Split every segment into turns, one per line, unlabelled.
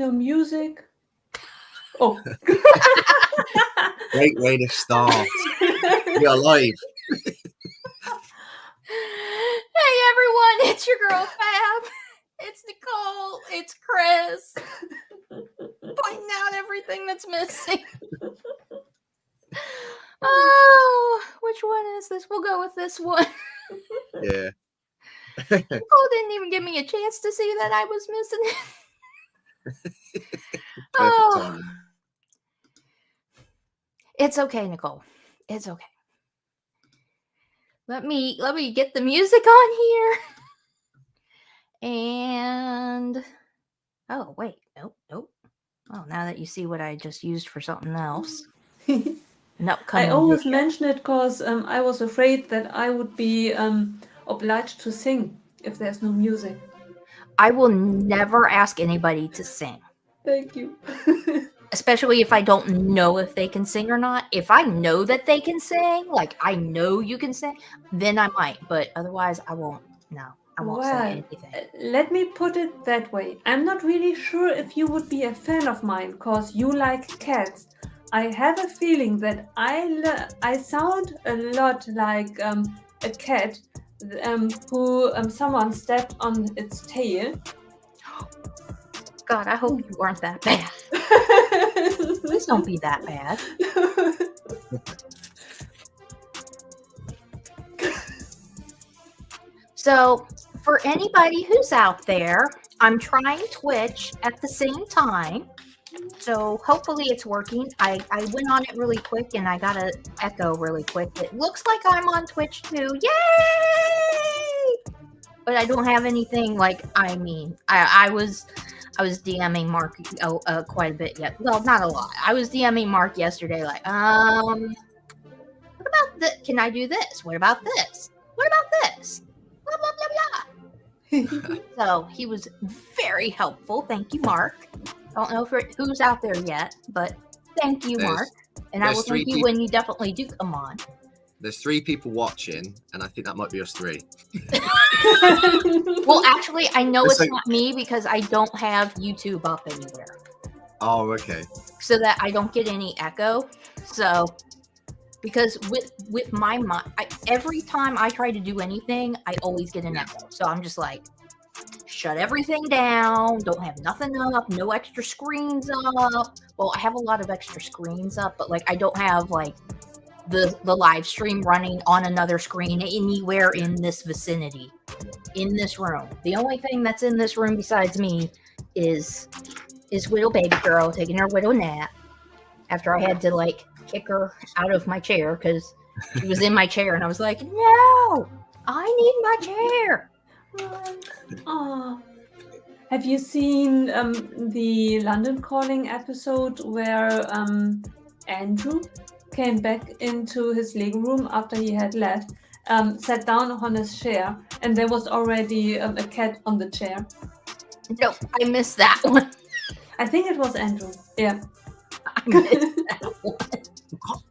no music. Oh.
Great way to start. You're alive.
Hey everyone, it's your girl Fab. It's Nicole. It's Chris. Pointing out everything that's missing. Oh, which one is this? We'll go with this one.
Yeah.
Nicole didn't even give me a chance to see that I was missing it. Oh. It's okay, Nicole. It's okay. Let me get the music on here. And oh wait, nope. Oh, now that you see what I just used for something else. Nope.
I always mention it because I was afraid that I would be obliged to sing if there's no music.
I will never ask anybody to sing.
Thank you.
Especially if I don't know if they can sing or not. If I know that they can sing, like I know you can sing, then I might. But otherwise, I won't. No, I won't say anything.
Let me put it that way. I'm not really sure if you would be a fan of mine because you like cats. I have a feeling that I sound a lot like a cat who someone stepped on its tail.
God, I hope you weren't that bad. Please don't be that bad. So, for anybody who's out there, I'm trying Twitch at the same time. So, hopefully it's working. I went on it really quick and I got an echo really quick. It looks like I'm on Twitch too. Yay! But I don't have anything like, I was DMing Mark quite a bit yet. Well, not a lot. I was DMing Mark yesterday, like, what about this? Can I do this? What about this? What about this? Blah, blah, blah, blah. So he was very helpful. Thank you, Mark. I don't know who's out there yet, but thank you, Mark. And I will thank you when you definitely do come on.
There's 3 people watching, and I think that might be us 3.
Well, actually, I know it's not me because I don't have YouTube up anywhere.
Oh, okay.
So that I don't get any echo. So, because with my mic, every time I try to do anything, I always get an echo. So I'm just like, shut everything down. Don't have nothing up. No extra screens up. Well, I have a lot of extra screens up, but like I don't have like the live stream running on another screen anywhere in this vicinity, in this room. The only thing that's in this room besides me is Widow Baby Girl taking her widow nap after I had to like kick her out of my chair because she was in my chair and I was like, no, I need my chair.
Oh. Have you seen the London Calling episode where Andrew came back into his living room after he had left, sat down on his chair, and there was already a cat on the chair?
No, I missed that one.
I think it was Andrew. Yeah.
I missed that one.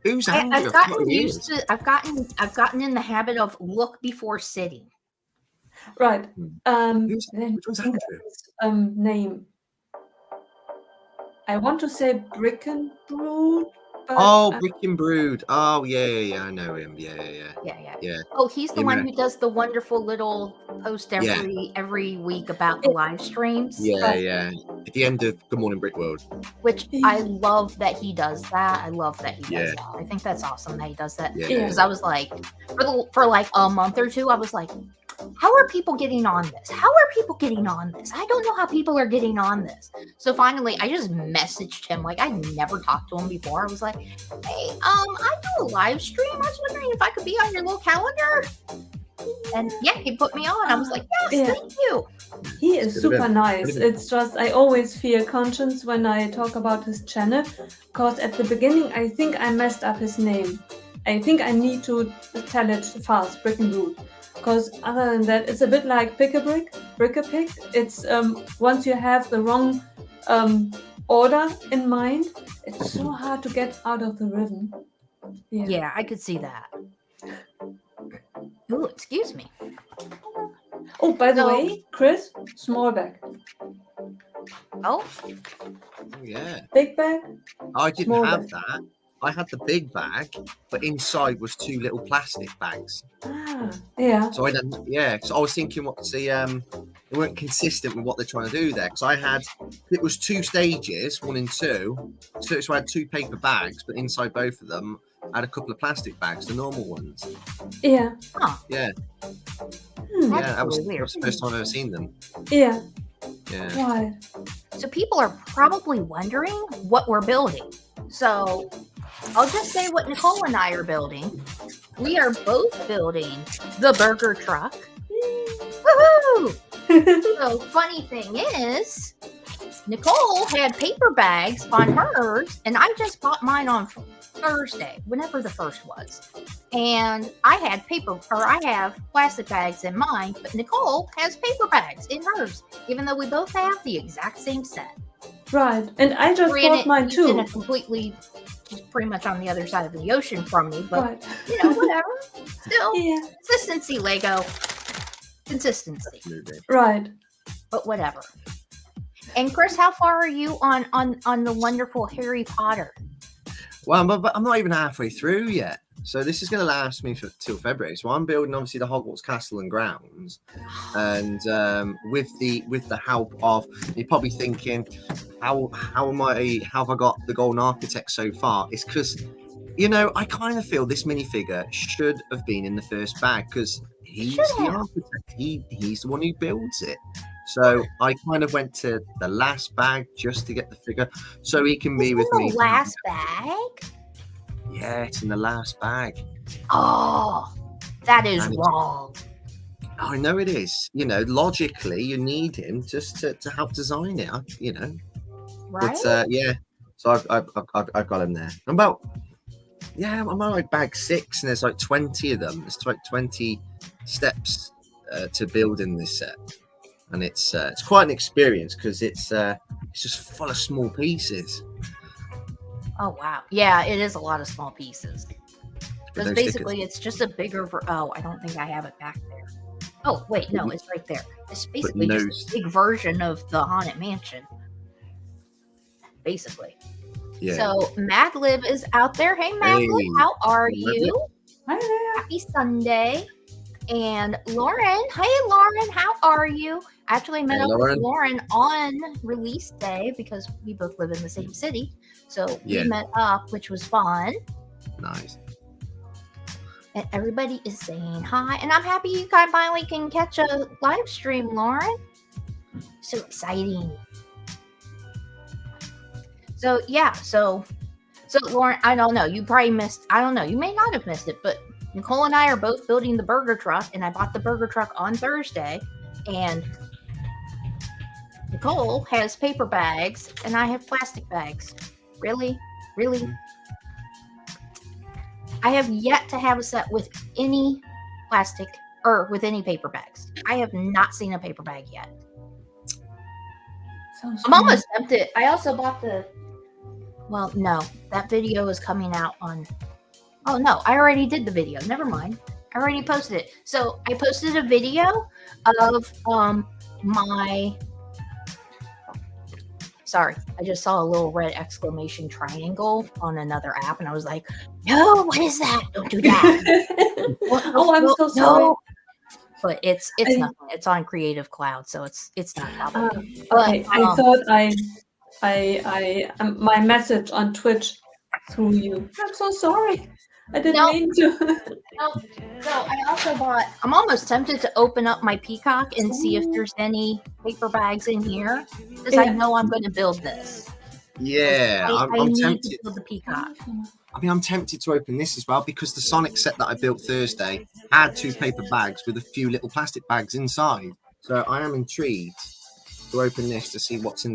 Who's Andrew?
I've gotten used to. I've gotten in the habit of look before sitting.
Right.
Which one's Andrew?
Name. I want to say Brick and Brood.
Brick and Brood. Oh, yeah. I know him. Yeah.
Oh, he's the one who does the wonderful little post every week about the live streams.
Yeah. At the end of Good Morning Brick World.
Which I love that he does that. I love that he does that. I think that's awesome that he does that. Because I was like, for like a month or two, I was like, how are people getting on this? I don't know how people are getting on this. So finally, I just messaged him. Like, I never talked to him before. I was like, hey, I do a live stream. I was wondering if I could be on your little calendar. And yeah, he put me on. I was like, yes, thank you.
He is super nice. It's just, I always feel conscious when I talk about his channel. Because at the beginning, I think I messed up his name. I think I need to tell it fast, Brick and Brood. Because other than that, it's a bit like Brick-a-Pick. It's once you have the wrong order in mind, it's so hard to get out of the rhythm.
Yeah, I could see that. Oh, excuse me.
Oh, by the way, Chris, Smallback.
Oh,
Yeah.
Big bag?
I didn't
Small
have
bag.
that. I had the big bag, but inside was 2 little plastic bags.
Ah, yeah.
So I didn't, yeah. So I was thinking, what's the they weren't consistent with what they're trying to do there. Because it was 2 stages, 1 and 2. So I had 2 paper bags, but inside both of them, I had a couple of plastic bags, the normal ones.
Yeah.
huh.
Yeah,
Hmm.
That's
that was
really weird.
the first time I've ever seen them.
Yeah.
Yeah.
Right.
So people are probably wondering what we're building. So I'll just say what Nicole and I are building. We are both building the burger truck. Woohoo! So funny thing is, Nicole had paper bags on hers, and I just bought mine on Thursday, whenever the first was. And I have plastic bags in mine, but Nicole has paper bags in hers, even though we both have the exact same set.
Right. And I just bought mine
He's in
too.
a completely, just pretty much on the other side of the ocean from me, but
Right.
whatever. Still,
Yeah.
consistency, Lego. Consistency,
Absolutely.
Right.
but whatever. And Chris, how far are you on the wonderful Harry Potter?
Well, but I'm not even halfway through yet. So this is going to last me till February. So I'm building obviously the Hogwarts Castle and grounds, and with the help of, you're probably thinking, how have I got the Golden Architect so far? It's because, I kind of feel this minifigure should have been in the first bag because he's the architect. He's the one who builds it. So I kind of went to the last bag just to get the figure, so he can be with me.
The last bag?
Yeah, it's in the last bag.
Oh, that is wrong.
I know it is. Logically, you need him just to help design it.
Right?
But yeah, so I've got him there. I'm on like bag 6, and there's like 20 of them. There's like 20 steps to building this set, and it's quite an experience because it's just full of small pieces.
Oh wow, yeah, it is a lot of small pieces. Because basically, it's just a bigger. I don't think I have it back there. Oh wait, no, it's right there. It's basically just a big version of the Haunted Mansion. Basically.
Yeah.
So Madlib is out there. Hey Madlib, how are you?
Hi there.
Happy Sunday. And Lauren, hey Lauren, how are you? I actually met up with Lauren on release day because we both live in the same city. So we met up, which was fun.
Nice.
And everybody is saying hi. And I'm happy you guys finally can catch a live stream, Lauren. So exciting. So yeah, so Lauren, I don't know. You probably missed, I don't know. You may not have missed it, but Nicole and I are both building the burger truck, and I bought the burger truck on Thursday, and Nicole has paper bags, and I have plastic bags. Really? I have yet to have a set with any plastic or with any paper bags. I have not seen a paper bag yet. I'm almost tempted. I also bought well, no, that video is coming out on, oh no, I already did the video. Never mind. I already posted it. So I posted a video of sorry, I just saw a little red exclamation triangle on another app, and I was like, no, what is that? Don't do that.
I'm so sorry.
No. But it's nothing. It's on Creative Cloud, so it's not a problem.
Okay, I thought I my message on Twitch through you. I'm so sorry. I didn't mean to.
So I also I'm almost tempted to open up my Peacock and see if there's any paper bags in here, because I know I'm going to build this.
Yeah, I'm tempted
to build the Peacock.
I'm tempted to open this as well, because the Sonic set that I built Thursday had 2 paper bags with a few little plastic bags inside. So I am intrigued to open this to see what's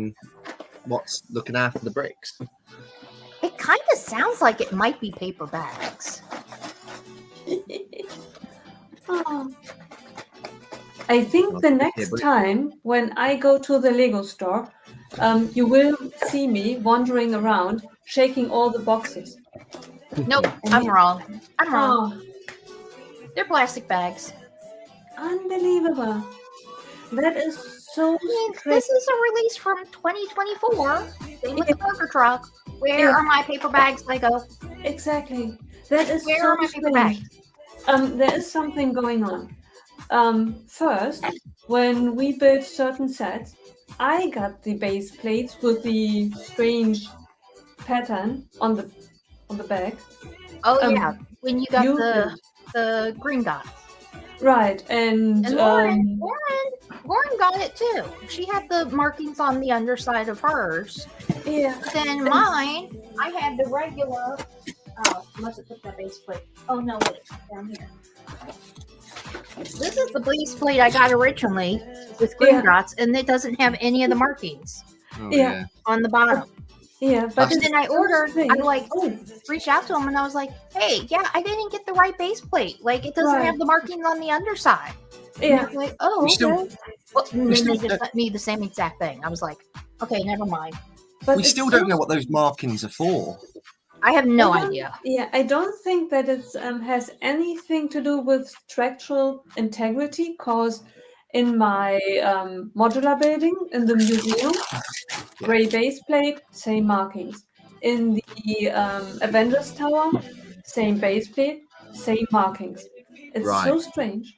looking after the bricks.
It kind of sounds like it might be paper bags.
I think the next time when I go to the Lego store, you will see me wandering around, shaking all the boxes.
Nope, I'm wrong. They're plastic bags.
Unbelievable. That is so
this
strict.
is a release from 2024. Same with the burger truck. Where are my paper bags, Lego?
Exactly. That is
Where
so
are my paper
strange.
bags?
There is something going on. First, when we built certain sets, I got the base plates with the strange pattern on the back.
Oh yeah, when you got
You
the green dots.
right, and
Lauren got it too. She had the markings on the underside of hers.
yeah,
But then mine, I had the regular. Oh, must have put that base plate. Oh no, wait, down here. This is the base plate I got originally with green dots, and it doesn't have any of the markings
yeah.
on the bottom.
Yeah, but
And then I ordered. I like
oh,
reached out to them and I was like, "Hey, yeah, I didn't get the right base plate. Like, it doesn't
Right.
have the markings on the underside."
yeah.
And they're like, "Oh,
We
okay."
still-
Well, and then
still-
they just sent me the same exact thing. I was like, "Okay, never mind."
But
We
it's
still don't
so-
know what those markings are for.
I have no
I don't-
idea.
Yeah, I don't think that it has anything to do with structural integrity, because in my modular building in the museum, gray base plate, same markings. In the Avengers Tower, same base plate, same markings. It's so
Right.
strange.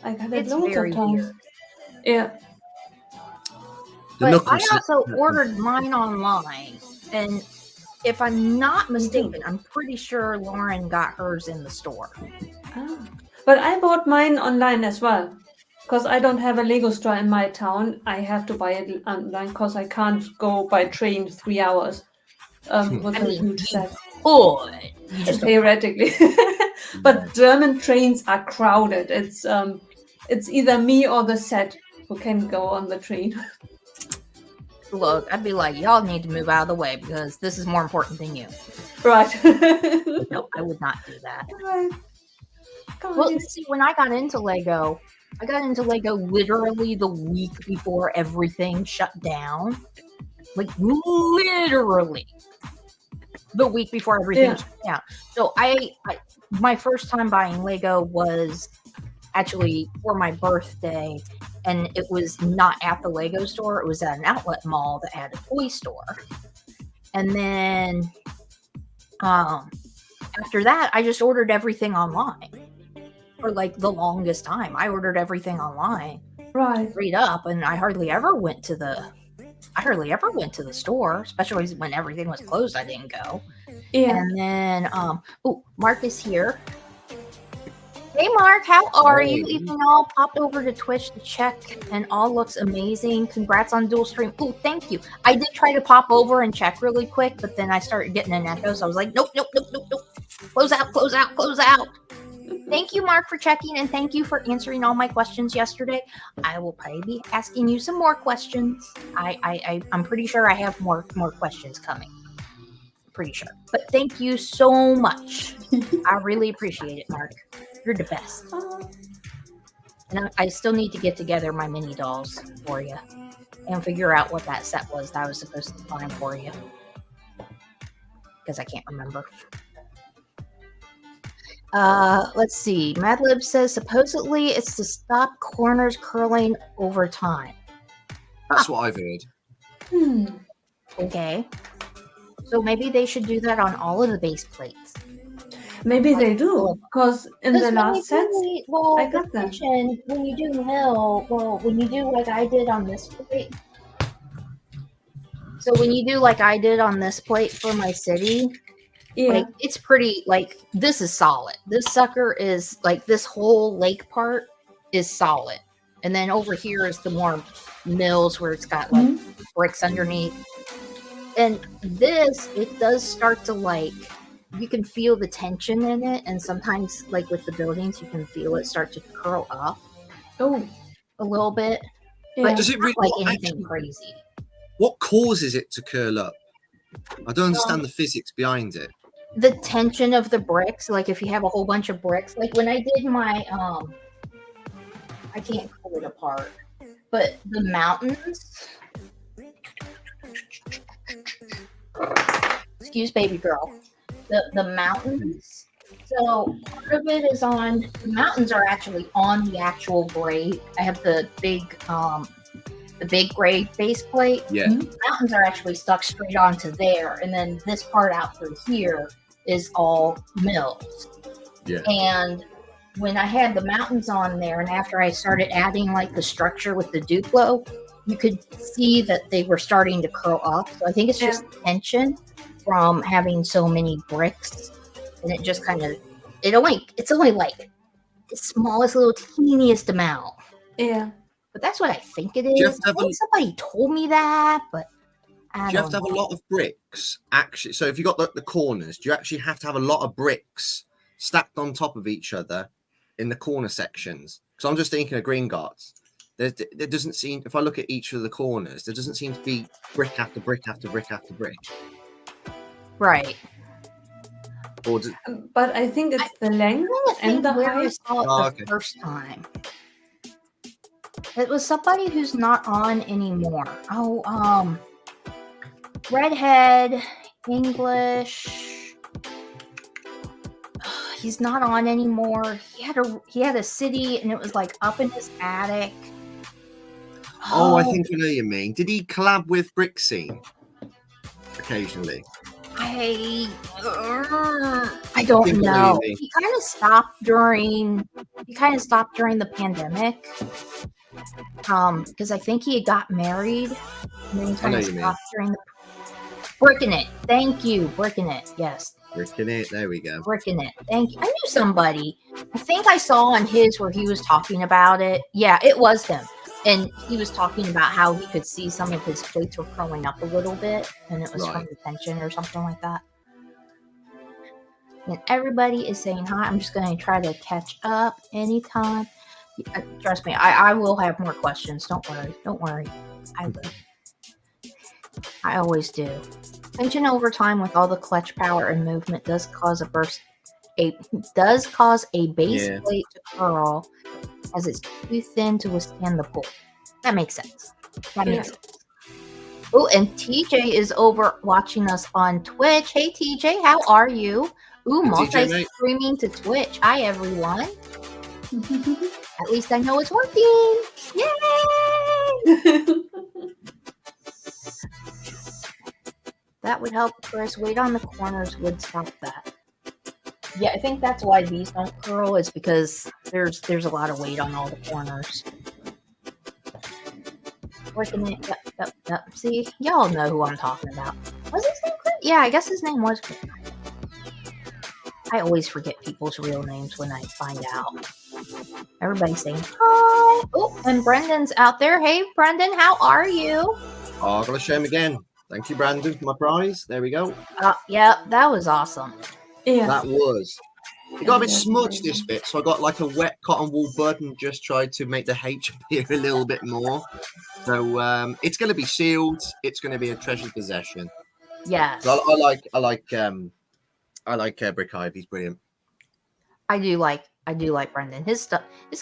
I got it
It's
loads
very
of times.
weird.
Yeah.
The
But
knuckles.
I also ordered mine online, and if I'm not mistaken, I'm pretty sure Lauren got hers in the store.
Ah. But I bought mine online as well, because I don't have a Lego store in my town. I have to buy it online because I can't go by train 3 hours with a huge set.
Oh, you just don't.
Theoretically. But German trains are crowded. It's either me or the set who can go on the train.
Look, I'd be like, y'all need to move out of the way because this is more important than you.
Right.
No, I would not do that.
Right.
Well, you see, when I got into Lego literally the week before everything shut down. Like, literally the week before everything shut down. So my first time buying Lego was actually for my birthday, and it was not at the Lego store. It was at an outlet mall that had a toy store. And then after that, I just ordered everything online for like the longest time. I ordered everything online,
Right.
straight up, and I hardly ever went to the store, especially when everything was closed. I didn't go.
Yeah.
And then, Mark is here. Hey, Mark, how are you? Even all popped over to Twitch to check, and all looks amazing. Congrats on dual stream. Oh, thank you. I did try to pop over and check really quick, but then I started getting an echo, so I was like, nope. Close out. Thank you, Mark, for checking, and thank you for answering all my questions yesterday. I will probably be asking you some more questions. I'm pretty sure I have more questions coming. Pretty sure. But thank you so much. I really appreciate it, Mark. You're the best. And I still need to get together my mini dolls for you and figure out what that set was that I was supposed to find for you. Because I can't remember. Let's see. Madlib says supposedly it's to stop corners curling over time.
That's what I've heard.
Okay. So maybe they should do that on all of the base plates.
Maybe they do, because in the last sets, I got them.
When you do when you do like I did on this plate. So when you do like I did on this plate for my city, like it's pretty, like this is solid. This sucker is like, this whole lake part is solid. And then over here is the more mills where it's got like bricks underneath. And this, it does start to like, you can feel the tension in it, and sometimes like with the buildings you can feel it start to curl up a little bit, but
Does it really,
like anything crazy.
What causes it to curl up? I don't understand the physics behind it.
The tension of the bricks, like if you have a whole bunch of bricks, like when I did my I can't pull it apart, but the mountains, excuse baby girl, the mountains. So part of it is on the mountains are actually on the actual grate. I have the big gray faceplate.
Yeah.
The mountains are actually stuck straight onto there, and then this part out through here is all mills.
Yeah.
And when I had the mountains on there, and after I started adding like the structure with the Duplo, you could see that they were starting to curl up. So I think it's just tension from having so many bricks, and it just kind of it's only like the smallest little teeniest amount.
Yeah.
But that's what I think it is. I think somebody told me that, but I
do you have to have a lot of bricks actually? So if you got the corners, do you actually have to have a lot of bricks stacked on top of each other in the corner sections? Because I'm just thinking of Green Guards. There doesn't seem, if I look at each of the corners, there doesn't seem to be brick after brick after brick after brick.
Right.
But I think it's the length and the height.
I saw it the first time. It was somebody who's not on anymore. Oh, redhead, English. He's not on anymore. He had a city, and it was like up in his attic.
Oh, I think I know you mean. Did he collab with Brick Scene occasionally?
I don't know. He kind of stopped during the pandemic. Because I think he got married, and then he kind of stopped during the Bricking It. Thank you, Bricking It. Yes,
Bricking It. There we go.
Bricking It. Thank you. I knew somebody. I think I saw on his where he was talking about it. Yeah, it was him, and he was talking about how he could see some of his plates were curling up a little bit, and it was from the tension or something like that. And everybody is saying hi. I'm just going to try to catch up anytime. Trust me, I will have more questions. Don't worry. I will. I always do. Tension over time with all the clutch power and movement does cause a base plate to curl as it's too thin to withstand the pull. That makes sense. Oh, and TJ is over watching us on Twitch. Hey TJ, how are you? Ooh, multi-streaming to Twitch. Hi everyone. At least I know it's working. Yay! That would help, Chris. Weight on the corners would stop that. Yeah, I think that's why these don't curl, is because there's a lot of weight on all the corners. Working it. Yep. See, y'all know who I'm talking about. Was his name Chris? Yeah, I guess his name was Chris. I always forget people's real names when I find out. Everybody's saying hi. Oh, and Brendan's out there. Hey, Brendan, how are you?
Oh, I'm going to show him again. Thank you, Brandon, for my prize. There we go.
Yeah, that was awesome.
Yeah.
That was. It got a bit smudged this bit, so I got like a wet cotton wool bud and just tried to make the H appear a little bit more. So it's going to be sealed. It's going to be a treasured possession.
Yes.
So I like Brick Hive. He's brilliant.
I do like Brendan. His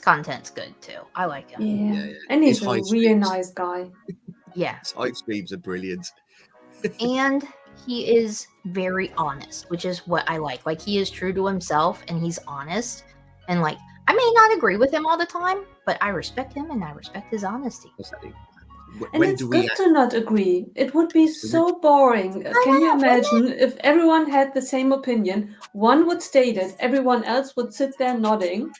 content's good too. I like him.
Yeah. And he's a really nice guy.
Yeah.
His high streams are brilliant.
And he is very honest, which is what I like. Like, he is true to himself, and he's honest. And like, I may not agree with him all the time, but I respect him and I respect his honesty.
And it's good to not agree. It would be so boring. Can you imagine if everyone had the same opinion? One would state it, everyone else would sit there nodding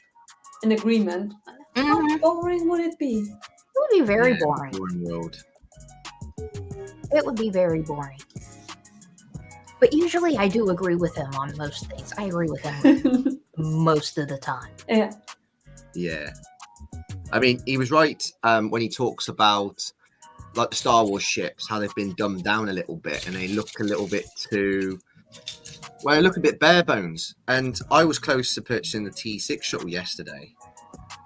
in agreement. How boring would it be?
It would be very boring.
Boring world.
It would be very boring. But usually I do agree with him on most things. I agree with him most of the time.
Yeah. I mean, he was right when he talks about like the Star Wars ships, how they've been dumbed down a little bit and they look a little bit they look a bit bare bones. And I was close to purchasing the T6 shuttle yesterday.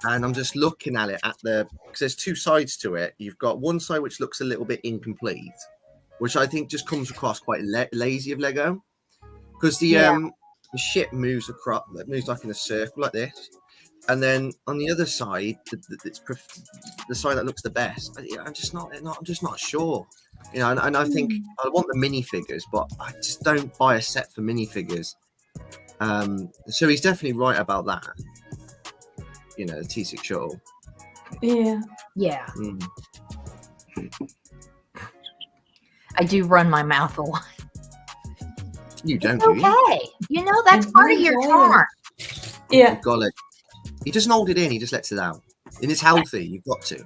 And I'm just looking at it because there's two sides to it. You've got one side which looks a little bit incomplete, which I think just comes across quite lazy of Lego, because the ship moves like in a circle like this, and then on the other side, the side that looks the best. I'm just not sure, you know. And I think I want the minifigures, but I just don't buy a set for minifigures. So he's definitely right about that. You know, the T6 shuttle.
Yeah.
Yeah,
Mm.
I do run my mouth a lot.
You don't,
It's
do you?
okay. You know, that's
I
part
do
of your
enjoy it.
charm.
Yeah.
You've got it. He doesn't hold it in. He just lets it out. And it's healthy. You've got to.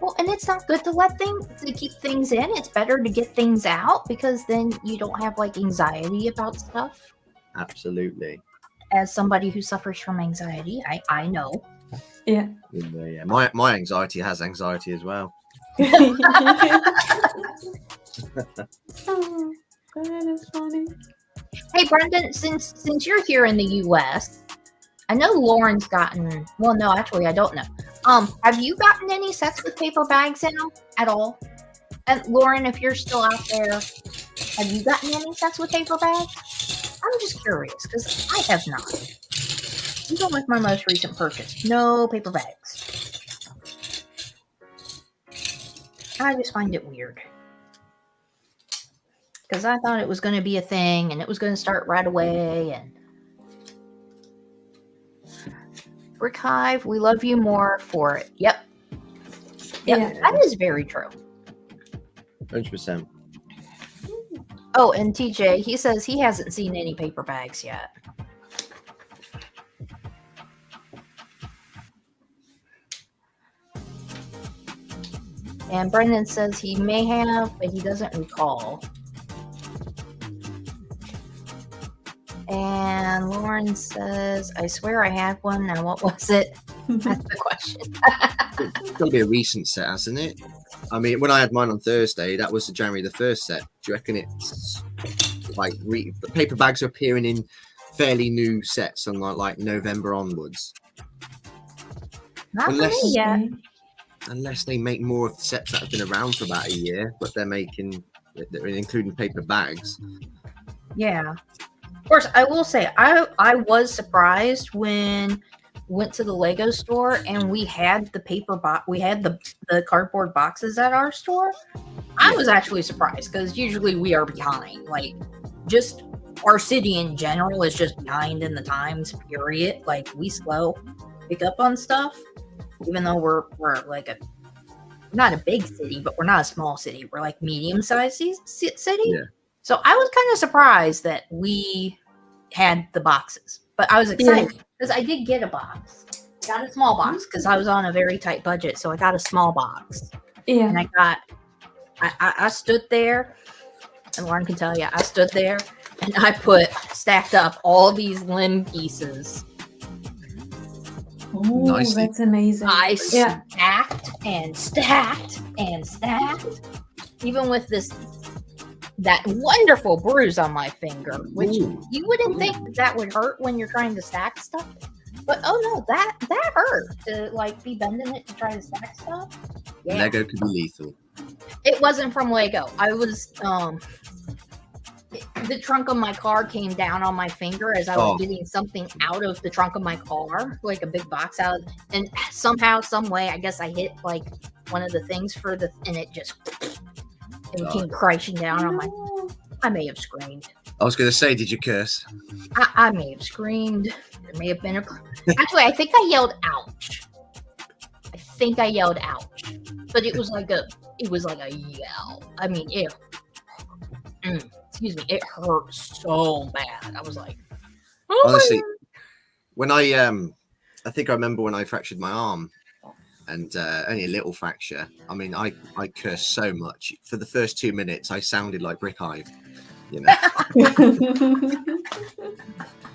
Well, and it's not good to keep things in. It's better to get things out because then you don't have like anxiety about stuff.
Absolutely.
As somebody who suffers from anxiety, I know.
Yeah.
Yeah. My anxiety has anxiety as well.
Oh, that is funny.
Hey, Brendan, since you're here in the U.S., I know Lauren's gotten. Well, no, actually, I don't know. Have you gotten any sets with paper bags in them at all? And Lauren, if you're still out there, have you gotten any sets with paper bags? I'm just curious because I have not. Even with my most recent purchase, no paper bags. I just find it weird. Because I thought it was going to be a thing and it was going to start right away. And Brick Hive, we love you more for it. Yep.
Yeah.
That is very true.
100%.
Oh, and TJ, he says he hasn't seen any paper bags yet. And Brendan says he may have, but he doesn't recall. And Lauren says, I swear I had one. Now, what was it? That's the question.
It's got to be a recent set, hasn't it? I mean, when I had mine on Thursday, that was the January the 1st set. Do you reckon it's like the paper bags are appearing in fairly new sets on like November onwards?
Not for me yet.
Unless they make more of the sets that have been around for about a year, but they're including paper bags.
Yeah. Of course, I will say I was surprised when went to the Lego store and we had the paper box. We had the cardboard boxes at our store. I was actually surprised because usually we are behind. Like, just our city in general is just behind in the times. Period. Like, we slow pick up on stuff, even though we're like not a big city, but we're not a small city. We're like medium-sized city.
Yeah.
So I was kind of surprised that we had the boxes, but I was excited because I did get a box. Got a small box because I was on a very tight budget, so I got a small box.
Yeah.
And I stood there, and Lauren can tell you, I stood there and I stacked up all these limb pieces.
Oh,
Nicely.
that's amazing.
I stacked and stacked and stacked, even with that wonderful bruise on my finger, which you wouldn't think that would hurt when you're trying to stack stuff. But oh no, that hurt to like be bending it to try to stack stuff. Yeah.
Lego could be lethal.
It wasn't from Lego. I was the trunk of my car came down on my finger as I was getting something out of the trunk of my car, like a big box out, and somehow, some way, I guess I hit like one of the things and it just came crashing down on my. I may have screamed.
I was going to say, did you curse?
I may have screamed. There may have been actually, I think I yelled ouch. But it was like a yell. I mean, excuse me, it hurt so bad. I was like, oh,
honestly, when I think I remember when I fractured my arm, and only a little fracture. I mean, I cursed so much. For the first 2 minutes, I sounded like Brick Hive. You know,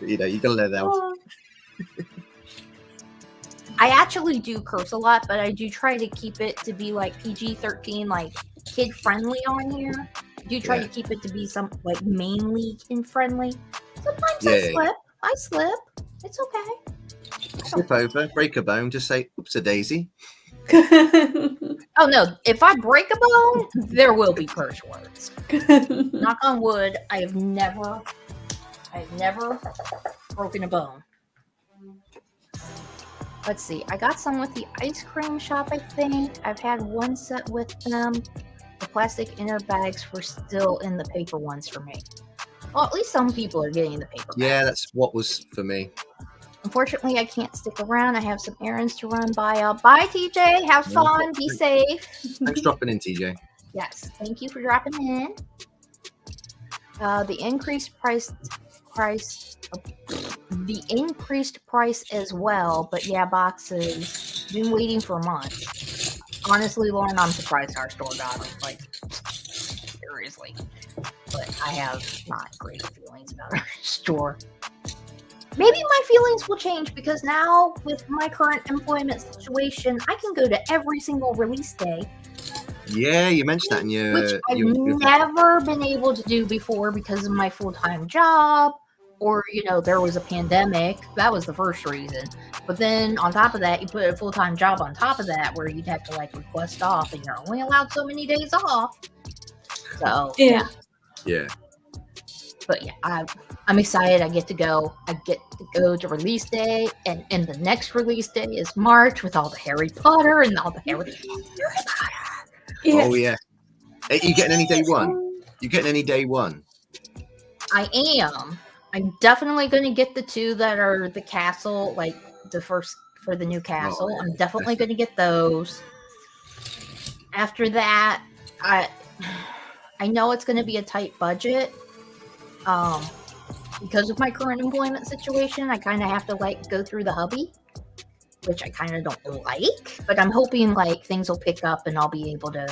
you gotta let it out.
I actually do curse a lot, but I do try to keep it to be like PG-13, like kid friendly on here. I do try to keep it to be some like mainly kid friendly. Sometimes I slip. It's okay.
Slip over, break a bone, just say oops a daisy.
Oh no, if I break a bone, there will be curse words. Knock on wood, I have never broken a bone. Let's see, I got some with the ice cream shop, I think. I've had one set with them. The plastic inner bags were still in the paper ones for me. Well, at least some people are getting the paperback.
Yeah, that's what was for me.
Unfortunately, I can't stick around. I have some errands to run by. Bye, TJ. Have fun. Be safe.
Thanks for dropping in, TJ.
Yes, thank you for dropping in. The increased price, the increased price as well. But yeah, boxes. Been waiting for months. Honestly, Lauren, I'm surprised our store got them. Like, seriously. But I have not great feelings about our store. Maybe my feelings will change because now with my current employment situation, I can go to every single release day.
Yeah, you mentioned that in your...
Which I've never been able to do before because of my full-time job, or, you know, there was a pandemic. That was the first reason. But then on top of that, you put a full-time job on top of that where you'd have to, like, request off, and you're only allowed so many days off. So,
Yeah.
Yeah.
But yeah, I'm excited. I get to go. I get to go to release day, and the next release day is March with all the Harry Potter and all the Harry Potter.
Yeah. Oh yeah. Are you getting any day one? You getting any day one?
I am. I'm definitely going to get the two that are the castle, like the first for the new castle.
Oh, yeah.
I'm definitely going to get those. After that, I know it's going to be a tight budget. Because of my current employment situation, I kind of have to like go through the hubby, which I kind of don't like, but I'm hoping like things will pick up and I'll be able to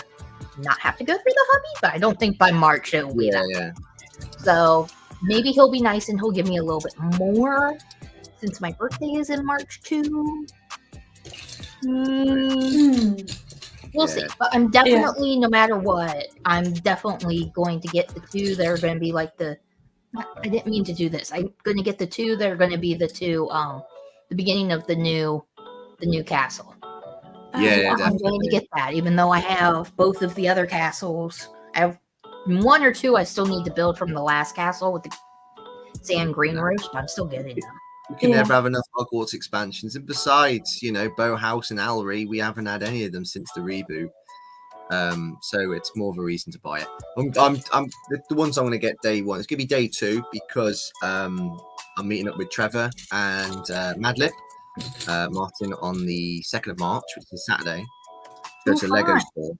not have to go through the hubby, but I don't think by March it will be that.
Yeah.
So maybe he'll be nice and he'll give me a little bit more since my birthday is in March too. We'll see, but I'm definitely, no matter what, I'm definitely going to get the two that are going to be like I didn't mean to do this. I'm going to get the two that are going to be the two, the beginning of the new castle.
Yeah,
I'm going to get that, even though I have both of the other castles. I have one or two I still need to build from the last castle with the sand green roof. I'm still getting them.
We can never have enough Hogwarts expansions, and besides, you know, Bow House and Owlery, we haven't had any of them since the reboot. So it's more of a reason to buy it. I'm the ones I'm going to get day one. It's going to be day two because I'm meeting up with Trevor and Madlib Martin on the 2nd of March, which is Saturday. Go to Lego store.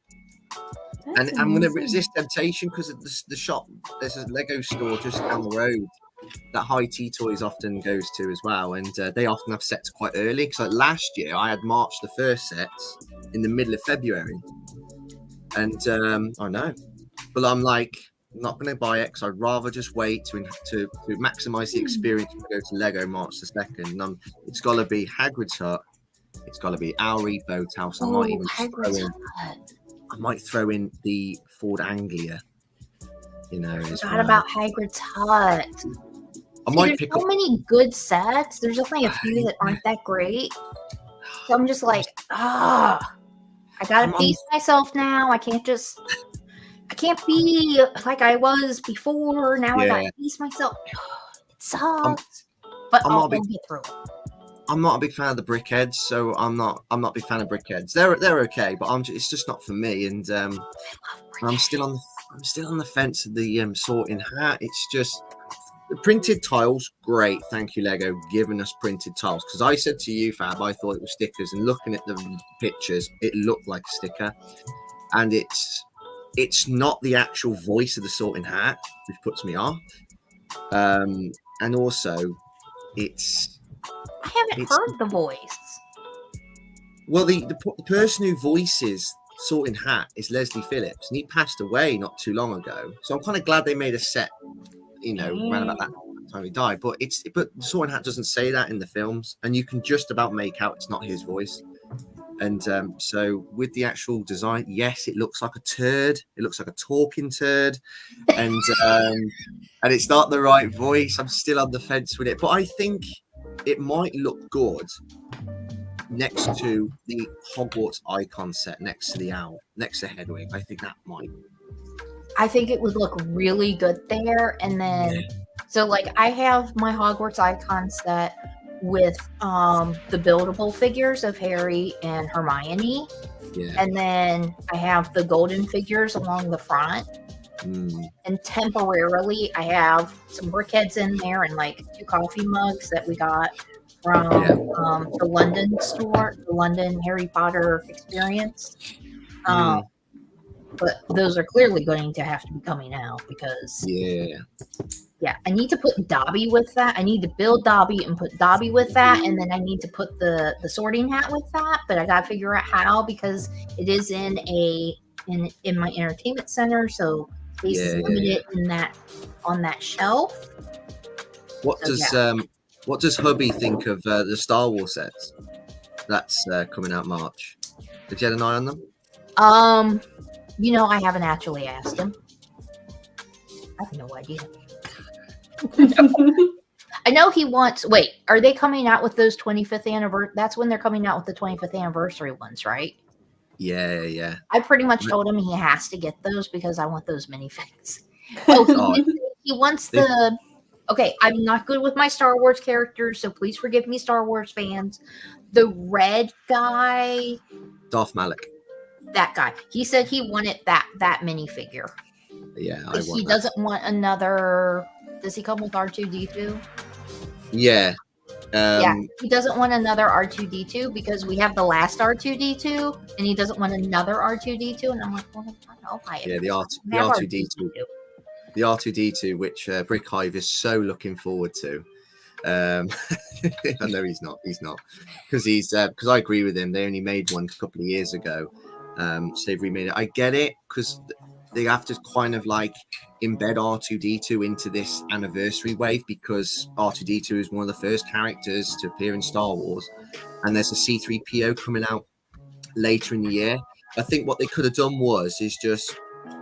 And I'm going to resist temptation because of the shop. There's a Lego store just down the road that High Tea Toys often goes to as well, and they often have sets quite early. Because like last year, I had March the 1st sets in the middle of February, and I know, but I'm like not going to buy it because I'd rather just wait to maximize the experience and go to Lego March the 2nd. And it's got to be Hagrid's Hut, it's got to be Owlery Boathouse. I might throw in the Ford Anglia. You know,
I forgot about Hagrid's Hut. There's so many good sets. There's definitely a few that aren't that great. So I'm just like, I gotta pace myself now. I can't be like I was before. Now I gotta pace myself. It sucks. But I'll get through it.
I'm not a big fan of the brickheads, so I'm not a big fan of brickheads. They're okay, but it's just not for me. And I'm still on the fence of the sorting hat. It's just the printed tiles, great. Thank you, Lego, giving us printed tiles. Because I said to you, Fab, I thought it was stickers, and looking at the pictures, it looked like a sticker. And it's not the actual voice of the sorting hat, which puts me off. And also,
I haven't heard the voice.
Well, the person who voices Sorting Hat is Leslie Phillips, and he passed away not too long ago. So I'm kind of glad they made a set, you know, around about that time he died. But Sorting Hat doesn't say that in the films, and you can just about make out it's not his voice. And so with the actual design, yes, it looks like a turd. It looks like a talking turd, and it's not the right voice. I'm still on the fence with it, but I think it might look good next to the Hogwarts icon set, next to the owl, next to Hedwig. I think that might.
I think it would look really good there. And then, so like I have my Hogwarts icon set with the buildable figures of Harry and Hermione. Yeah. And then I have the golden figures along the front. And temporarily, I have some brickheads in there and like 2 coffee mugs that we got from the London store, the London Harry Potter experience. But those are clearly going to have to be coming out because I need to put Dobby with that. I need to build Dobby and put Dobby with that, and then I need to put the sorting hat with that. But I gotta figure out how because it is in my entertainment center, so space is limited in that on that shelf.
What does hubby think of the Star Wars sets that's coming out March? Did you have an eye on them?
I haven't actually asked him. I have no idea. I know he wants. Wait, are they coming out with those 25th anniversary? That's when they're coming out with the 25th anniversary ones, right?
Yeah.
I pretty much told him he has to get those because I want those minifigs. He wants the. Okay, I'm not good with my Star Wars characters, so please forgive me, Star Wars fans. The red guy,
Darth Malak.
That guy. He said he wanted that minifigure.
Yeah, I want.
He doesn't want another. Does he come with R2D2?
Yeah.
He doesn't want another R2D2 because we have the last R2D2, and he doesn't want another R2D2. And I'm like, well, I don't know.
The R2D2. The R2D2, which Brick Hive is so looking forward to. I know he's not because I agree with him. They only made one a couple of years ago. So they've remade it. I get it because they have to kind of like embed R2D2 into this anniversary wave because R2D2 is one of the first characters to appear in Star Wars, and there's a C3PO coming out later in the year. I think what they could have done is just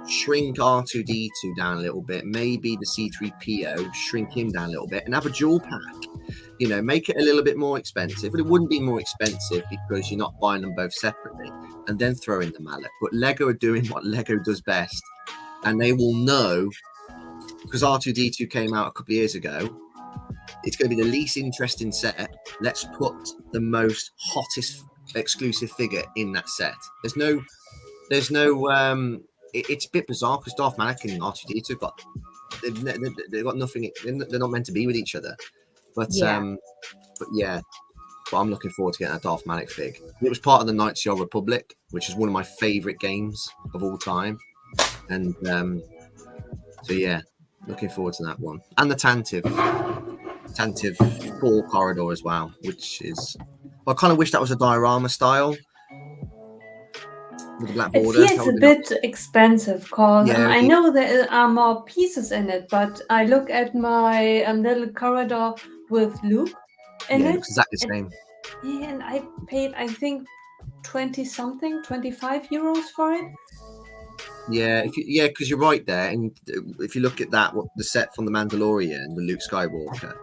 shrink R2D2 down a little bit, maybe the C3PO, shrink him down a little bit, and have a dual pack. Make it a little bit more expensive, but it wouldn't be more expensive because you're not buying them both separately, and then throw in the Malak. But Lego are doing what Lego does best, and they will know because R2D2 came out a couple of years ago. It's going to be the least interesting set. Let's put the most hottest exclusive figure in that set. There's no. It's a bit bizarre because Darth Malak and R2D2 they've got nothing. They're not meant to be with each other. But I'm looking forward to getting that Darth Malak fig. It was part of the Knights of the Old Republic, which is one of my favorite games of all time. And looking forward to that one. And the Tantive 4 corridor as well, which is I kind of wish that was a diorama style. With the black border.
It feels a bit expensive because I know there are more pieces in it, but I look at my little corridor with Luke in it.
It looks exactly the same.
Yeah, and I paid, I think, 25 euros for it.
Yeah, because you're right there. And if you look at that, the set from The Mandalorian and the Luke Skywalker,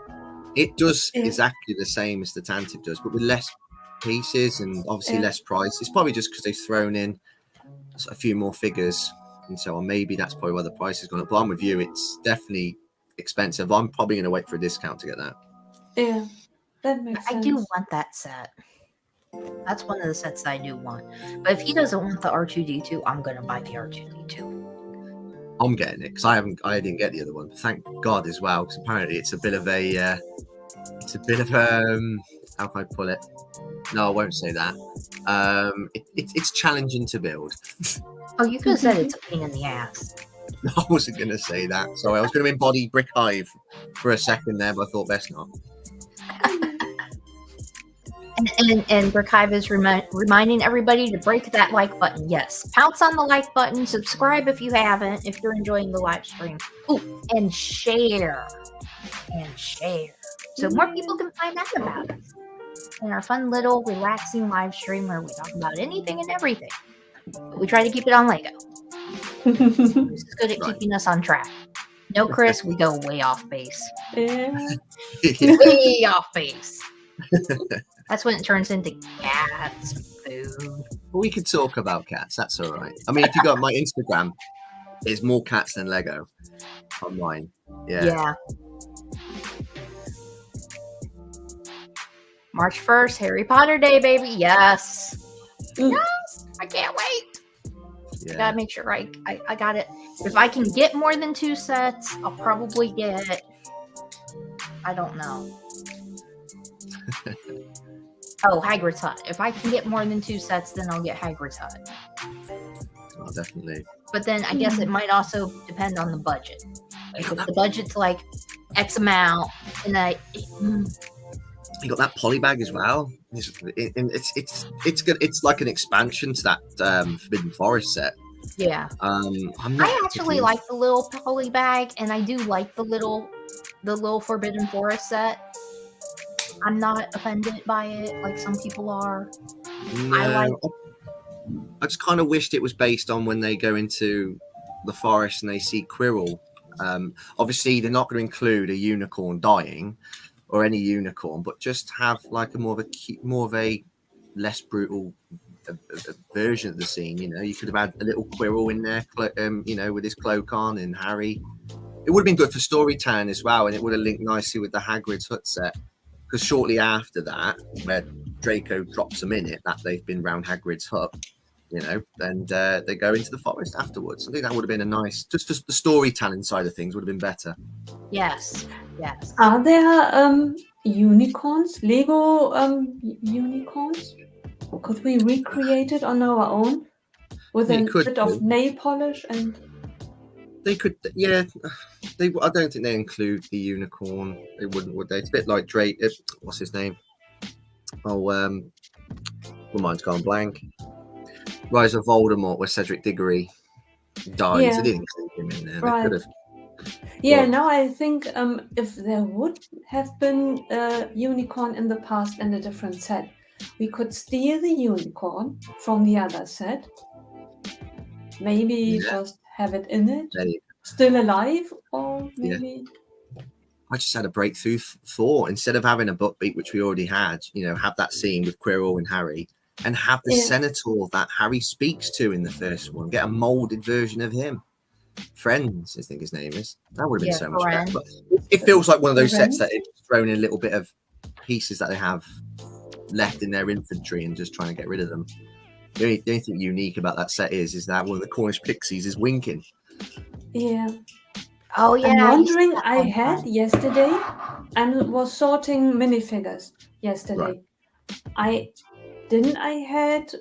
it does exactly the same as the Tantive does, but with less pieces and obviously less price. It's probably just because they've thrown in a few more figures and so on. Maybe that's probably why the price has gone up. But I'm with you. It's definitely expensive. I'm probably going to wait for a discount to get that.
Yeah, that makes sense.
I do want that set. That's one of the sets that I do want. But if he doesn't want the R2D2, I'm going to buy the R2D2.
I'm getting it because I didn't get the other one. But thank God as well, because apparently it's a bit of a how can I pull it? No, I won't say that. It's challenging to build.
Oh, you could have said it's a pain in the ass.
I wasn't going to say that. Sorry, I was going to embody Brick Hive for a second there, but I thought best not.
And Brick Hive is reminding everybody to break that like button. Yes, pounce on the like button. Subscribe if you haven't, if you're enjoying the live stream. Ooh, and share. So more people can find out about us. In our fun little relaxing live stream where we talk about anything and everything. But we try to keep it on Lego. This is good at keeping us on track. No, Chris, we go way off base. Way off base. That's when it turns into cats food.
We could talk about cats. That's all right. I mean, if you go on my Instagram, there's more cats than Lego on mine. Yeah.
March 1st, Harry Potter Day, baby. Yes. Yes. I can't wait.
Yeah.
Gotta make sure I got it. If I can get more than 2 sets, I'll probably get, I don't know. Oh, Hagrid's Hut. If I can get more than 2 sets, then I'll get Hagrid's Hut.
Oh, definitely.
But then I guess it might also depend on the budget. Like if the budget's like X amount, and
you got that polybag as well. It's good. It's like an expansion to that Forbidden Forest set.
Yeah. I actually like the little poly bag, and I do like the little Forbidden Forest set. I'm not offended by it like some people are.
No, I just kind of wished it was based on when they go into the forest and they see Quirrell. Obviously, they're not going to include a unicorn dying or any unicorn, but just have like a more of a less brutal version of the scene. You know, you could have had a little Quirrell in there, you know, with his cloak on, and Harry. It would have been good for storytelling as well, and it would have linked nicely with the Hagrid's Hut set. Because shortly after that, where Draco drops them in it, that they've been round Hagrid's hut, you know, and they go into the forest afterwards. I think that would have been a nice, just for the storytelling side of things, would have been better.
Yes, yes.
Are there unicorns, Lego unicorns? Could we recreate it on our own with a bit of nail polish and?
They could, yeah. I don't think they include the unicorn. They wouldn't, would they? It's a bit like Drake. What's his name? Oh, my mind's gone blank. Rise of Voldemort, where Cedric Diggory dies.
Yeah.
They didn't include him in there.
Right.
They could have.
Yeah, now I think if there would have been a unicorn in the past in a different set, we could steal the unicorn from the other set. Maybe just have it in it, still alive, or maybe.
Yeah. I just had a breakthrough thought. Instead of having a book beat, which we already had, you know, have that scene with Quirrell and Harry, and have the senator that Harry speaks to in the first one. Get a molded version of him. Friends, I think his name is. That would have been so much better. But it feels like one of those sets that it's thrown in a little bit of pieces that they have left in their inventory and just trying to get rid of them. The only thing unique about that set is that one of the Cornish pixies is winking.
Yeah.
Oh yeah.
I'm wondering. I had yesterday and was sorting minifigures yesterday.
Right.
I had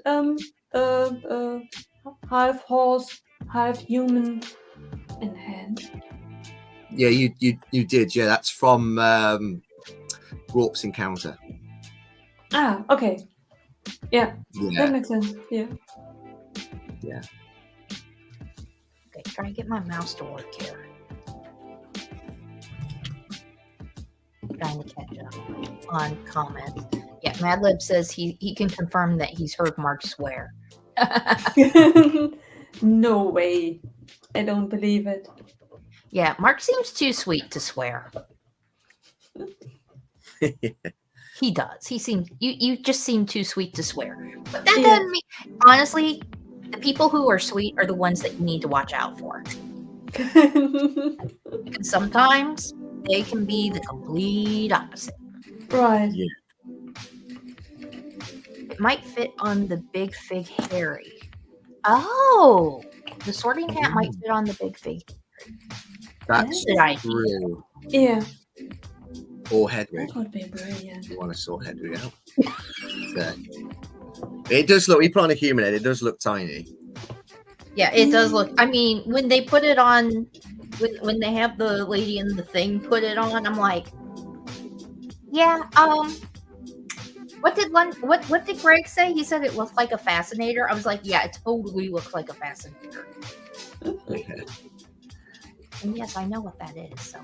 half horse, half human in hand.
Yeah, you did. Yeah, that's from Rorp's Encounter.
Ah, okay. Yeah, that makes sense. Yeah.
Yeah.
Okay, trying to get my mouse to work here. Trying to catch up on comments. Yeah, Madlib says he can confirm that he's heard Mark swear.
No way. I don't believe it.
Yeah, Mark seems too sweet to swear. He does. He seems you just seem too sweet to swear. But that doesn't mean, honestly, the people who are sweet are the ones that you need to watch out for. Because sometimes they can be the complete opposite.
Right.
Yeah.
It might fit on the Big Fig Harry. Oh, the Sorting Hat might fit on the Big Fig.
That's true.
Yeah.
Or Hedwig.
That would be brilliant.
You want to sort Hedwig out. It does look, we put on a human head, it does look tiny.
Yeah, it does look, I mean, when they put it on, when they have the lady in the thing put it on, I'm like, yeah, what did Greg say? He said it looked like a fascinator. I was like, yeah, it totally looks like a fascinator.
Okay.
And yes, I know what that is, so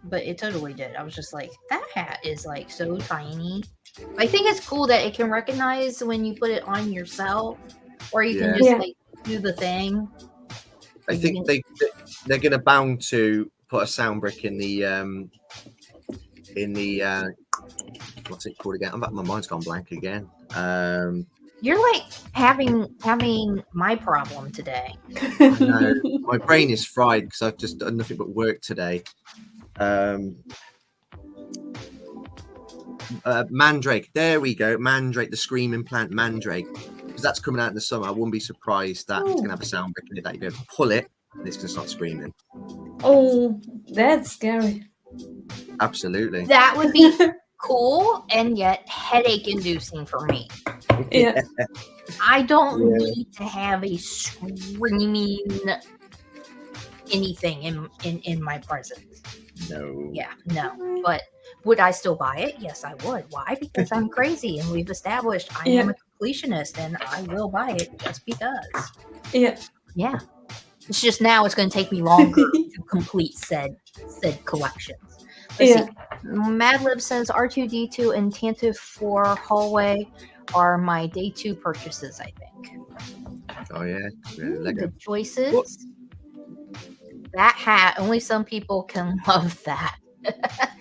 But it totally did. I was just like, that hat is like so tiny. I think it's cool that it can recognize when you put it on yourself, or you can just like do the thing.
I think they're gonna bound to put a sound brick in the what's it called again? My mind's gone blank again.
You're like having my problem today.
I know. My brain is fried because I've just done nothing but work today. Mandrake. There we go. Mandrake, the screaming plant Mandrake. because that's coming out in the summer. I wouldn't be surprised that it's gonna have a sound brick in it that you be able to pull it and it's gonna start screaming.
Oh, that's scary.
Absolutely.
That would be cool and yet headache inducing for me.
Yeah.
I don't need to have a screaming anything in my presence.
No.
Yeah, no. But would I still buy it? Yes, I would. Why? Because I'm crazy and we've established I am a completionist and I will buy it just because.
Yeah.
Yeah. It's just now it's going to take me longer to complete said collections. Let's see. Madlib says R2D2 and Tantive 4 hallway are my day 2 purchases, I think.
Oh yeah.
Good choices. What? That hat, only some people can love that.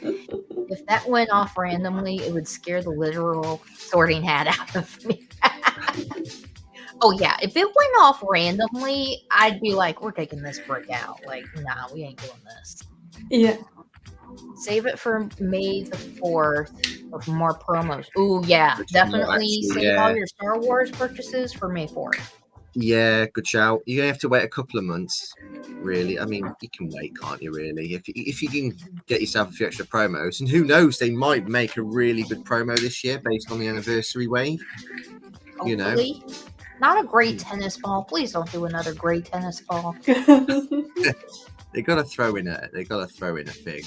If that went off randomly, it would scare the literal sorting hat out of me. Oh yeah, if it went off randomly, I'd be like, we're taking this brick out. Like, nah, we ain't doing this.
Yeah.
Save it for May the 4th for more promos. Ooh, yeah, definitely save all your Star Wars purchases for May 4th.
Yeah, good shout. You're gonna have to wait a couple of months, really. I mean, you can wait, can't you? Really, if you can get yourself a few extra promos, and who knows, they might make a really good promo this year based on the anniversary wave.
Hopefully.
You know,
not a gray tennis ball. Please don't do another gray tennis ball.
They gotta throw in a fig.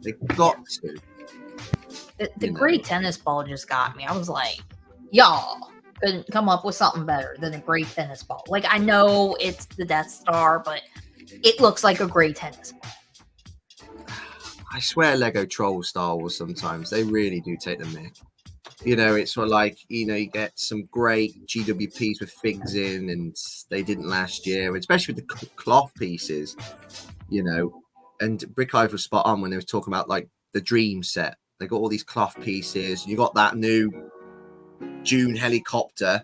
They got to.
The gray tennis ball just got me. I was like, y'all couldn't come up with something better than a gray tennis ball. Like, I know it's the Death Star, but it looks like a gray tennis ball.
I swear Lego troll Star Wars sometimes. They really do take the mick. You know, it's sort of like, you know, you get some great GWPs with figs in, and they didn't last year, especially with the cloth pieces, you know. And Brick Hive was spot on when they were talking about, like, the Dream set. They got all these cloth pieces. You got that new June helicopter,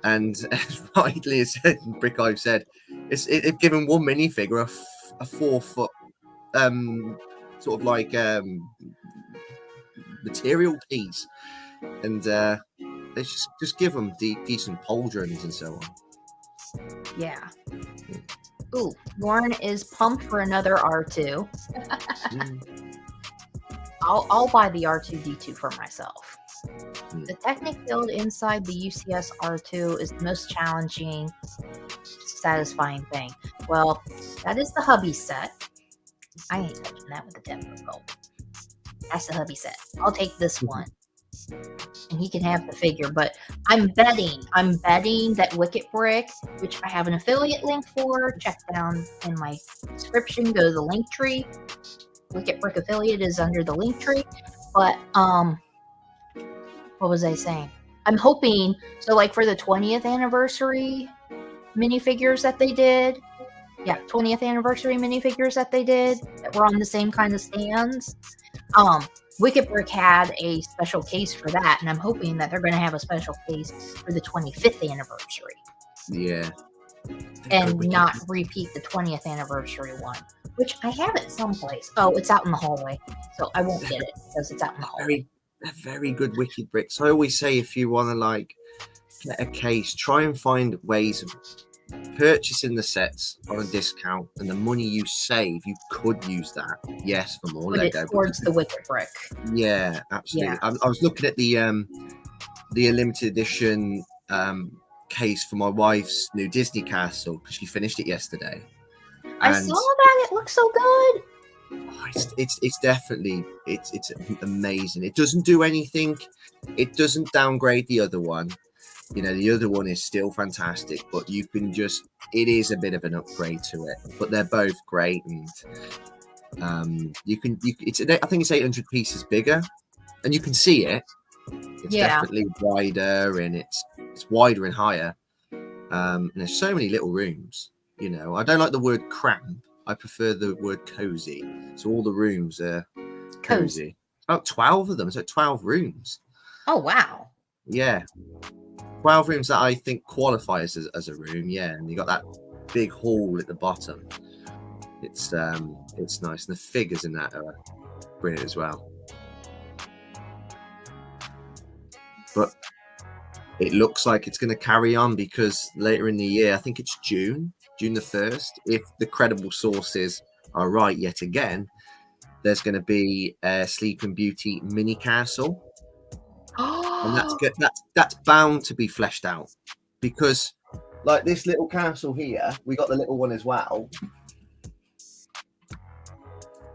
and as rightly as Brick Hive said, it's given one minifigure a 4 foot sort of like material piece, and they just give them decent pauldrons and so on.
Yeah. Ooh, Lauren is pumped for another R2. I'll buy the R2D2 for myself. The Technic build inside the UCS R2 is the most challenging, satisfying thing. Well, that is the hubby set. I ain't touching that with the 10-foot gold. That's the hubby set. I'll take this one. And he can have the figure, but I'm betting that Wicket Brick, which I have an affiliate link for, check down in my description, go to the link tree. Wicket Brick affiliate is under the link tree. But what was I saying? I'm hoping, so like for the 20th anniversary minifigures that they did, 20th anniversary minifigures that they did that were on the same kind of stands. Wicket Brick had a special case for that, and I'm hoping that they're going to have a special case for the 25th anniversary.
Yeah.
And not repeat the 20th anniversary one, which I have it someplace. Oh, it's out in the hallway, so I won't get it because it's out in the hallway.
They're very good Wicket Bricks. I always say, if you want to like get a case, try and find ways of purchasing the sets on a discount, and the money you save, you could use that, yes, for more Lego.
Towards the Wicket Brick.
Yeah, absolutely. Yeah. I was looking at the limited edition case for my wife's new Disney castle because she finished it yesterday.
I saw that. It looks so good.
Oh, it's definitely it's amazing. It doesn't do anything. It doesn't downgrade the other one. You know, the other one is still fantastic, but you can just, it is a bit of an upgrade to it, but they're both great. And I think it's 800 pieces bigger, and you can see it. It's definitely wider, and it's wider and higher. And there's so many little rooms, you know. I don't like the word cramp. I prefer the word cozy. So all the rooms are cozy. About 12 of them. It's like 12 rooms.
Oh, wow.
Yeah. 12 rooms that I think qualify as a room, yeah, and you got that big hall at the bottom. It's nice, and the figures in that are brilliant as well. But it looks like it's going to carry on, because later in the year, I think it's June the 1st, if the credible sources are right yet again, there's going to be a Sleeping Beauty mini castle. And that's good. That's bound to be fleshed out, because like this little castle here, we got the little one as well.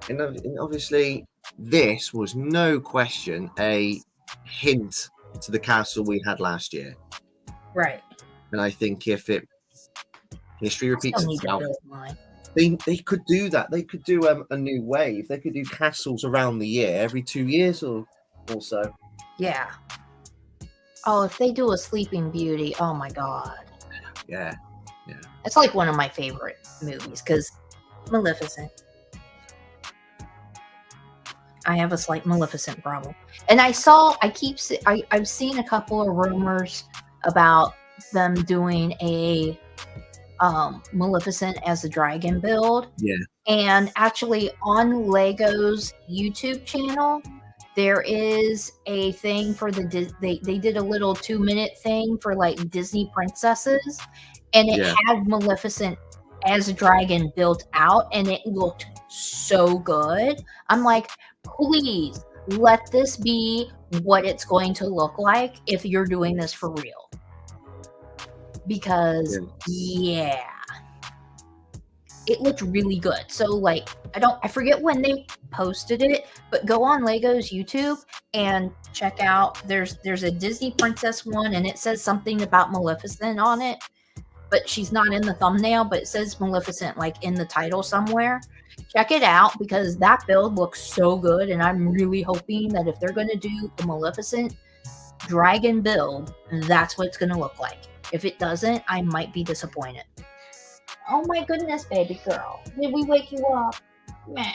And obviously this was no question a hint to the castle we had last year.
Right.
And I think if history repeats itself, they could do that. They could do a new wave. They could do castles around the year, every 2 years or so.
Yeah. Oh, if they do a Sleeping Beauty, oh my God.
Yeah.
It's like one of my favorite movies, because Maleficent. I have a slight Maleficent problem. And I've seen a couple of rumors about them doing a Maleficent as a dragon build.
Yeah.
And actually on Lego's YouTube channel, there is a thing for they did a little 2-minute thing for like Disney princesses, and it had Maleficent as a dragon built out, and it looked so good. I'm like, please let this be what it's going to look like if you're doing this for real. Because it looked really good. So like, I forget when they posted it, but go on Lego's YouTube and check out. There's a Disney princess one, and it says something about Maleficent on it, but she's not in the thumbnail, but it says Maleficent like in the title somewhere. Check it out, because that build looks so good, and I'm really hoping that if they're going to do the Maleficent dragon build, that's what it's going to look like. If it doesn't, I might be disappointed. Oh my goodness, baby girl. Did we wake you up? Man.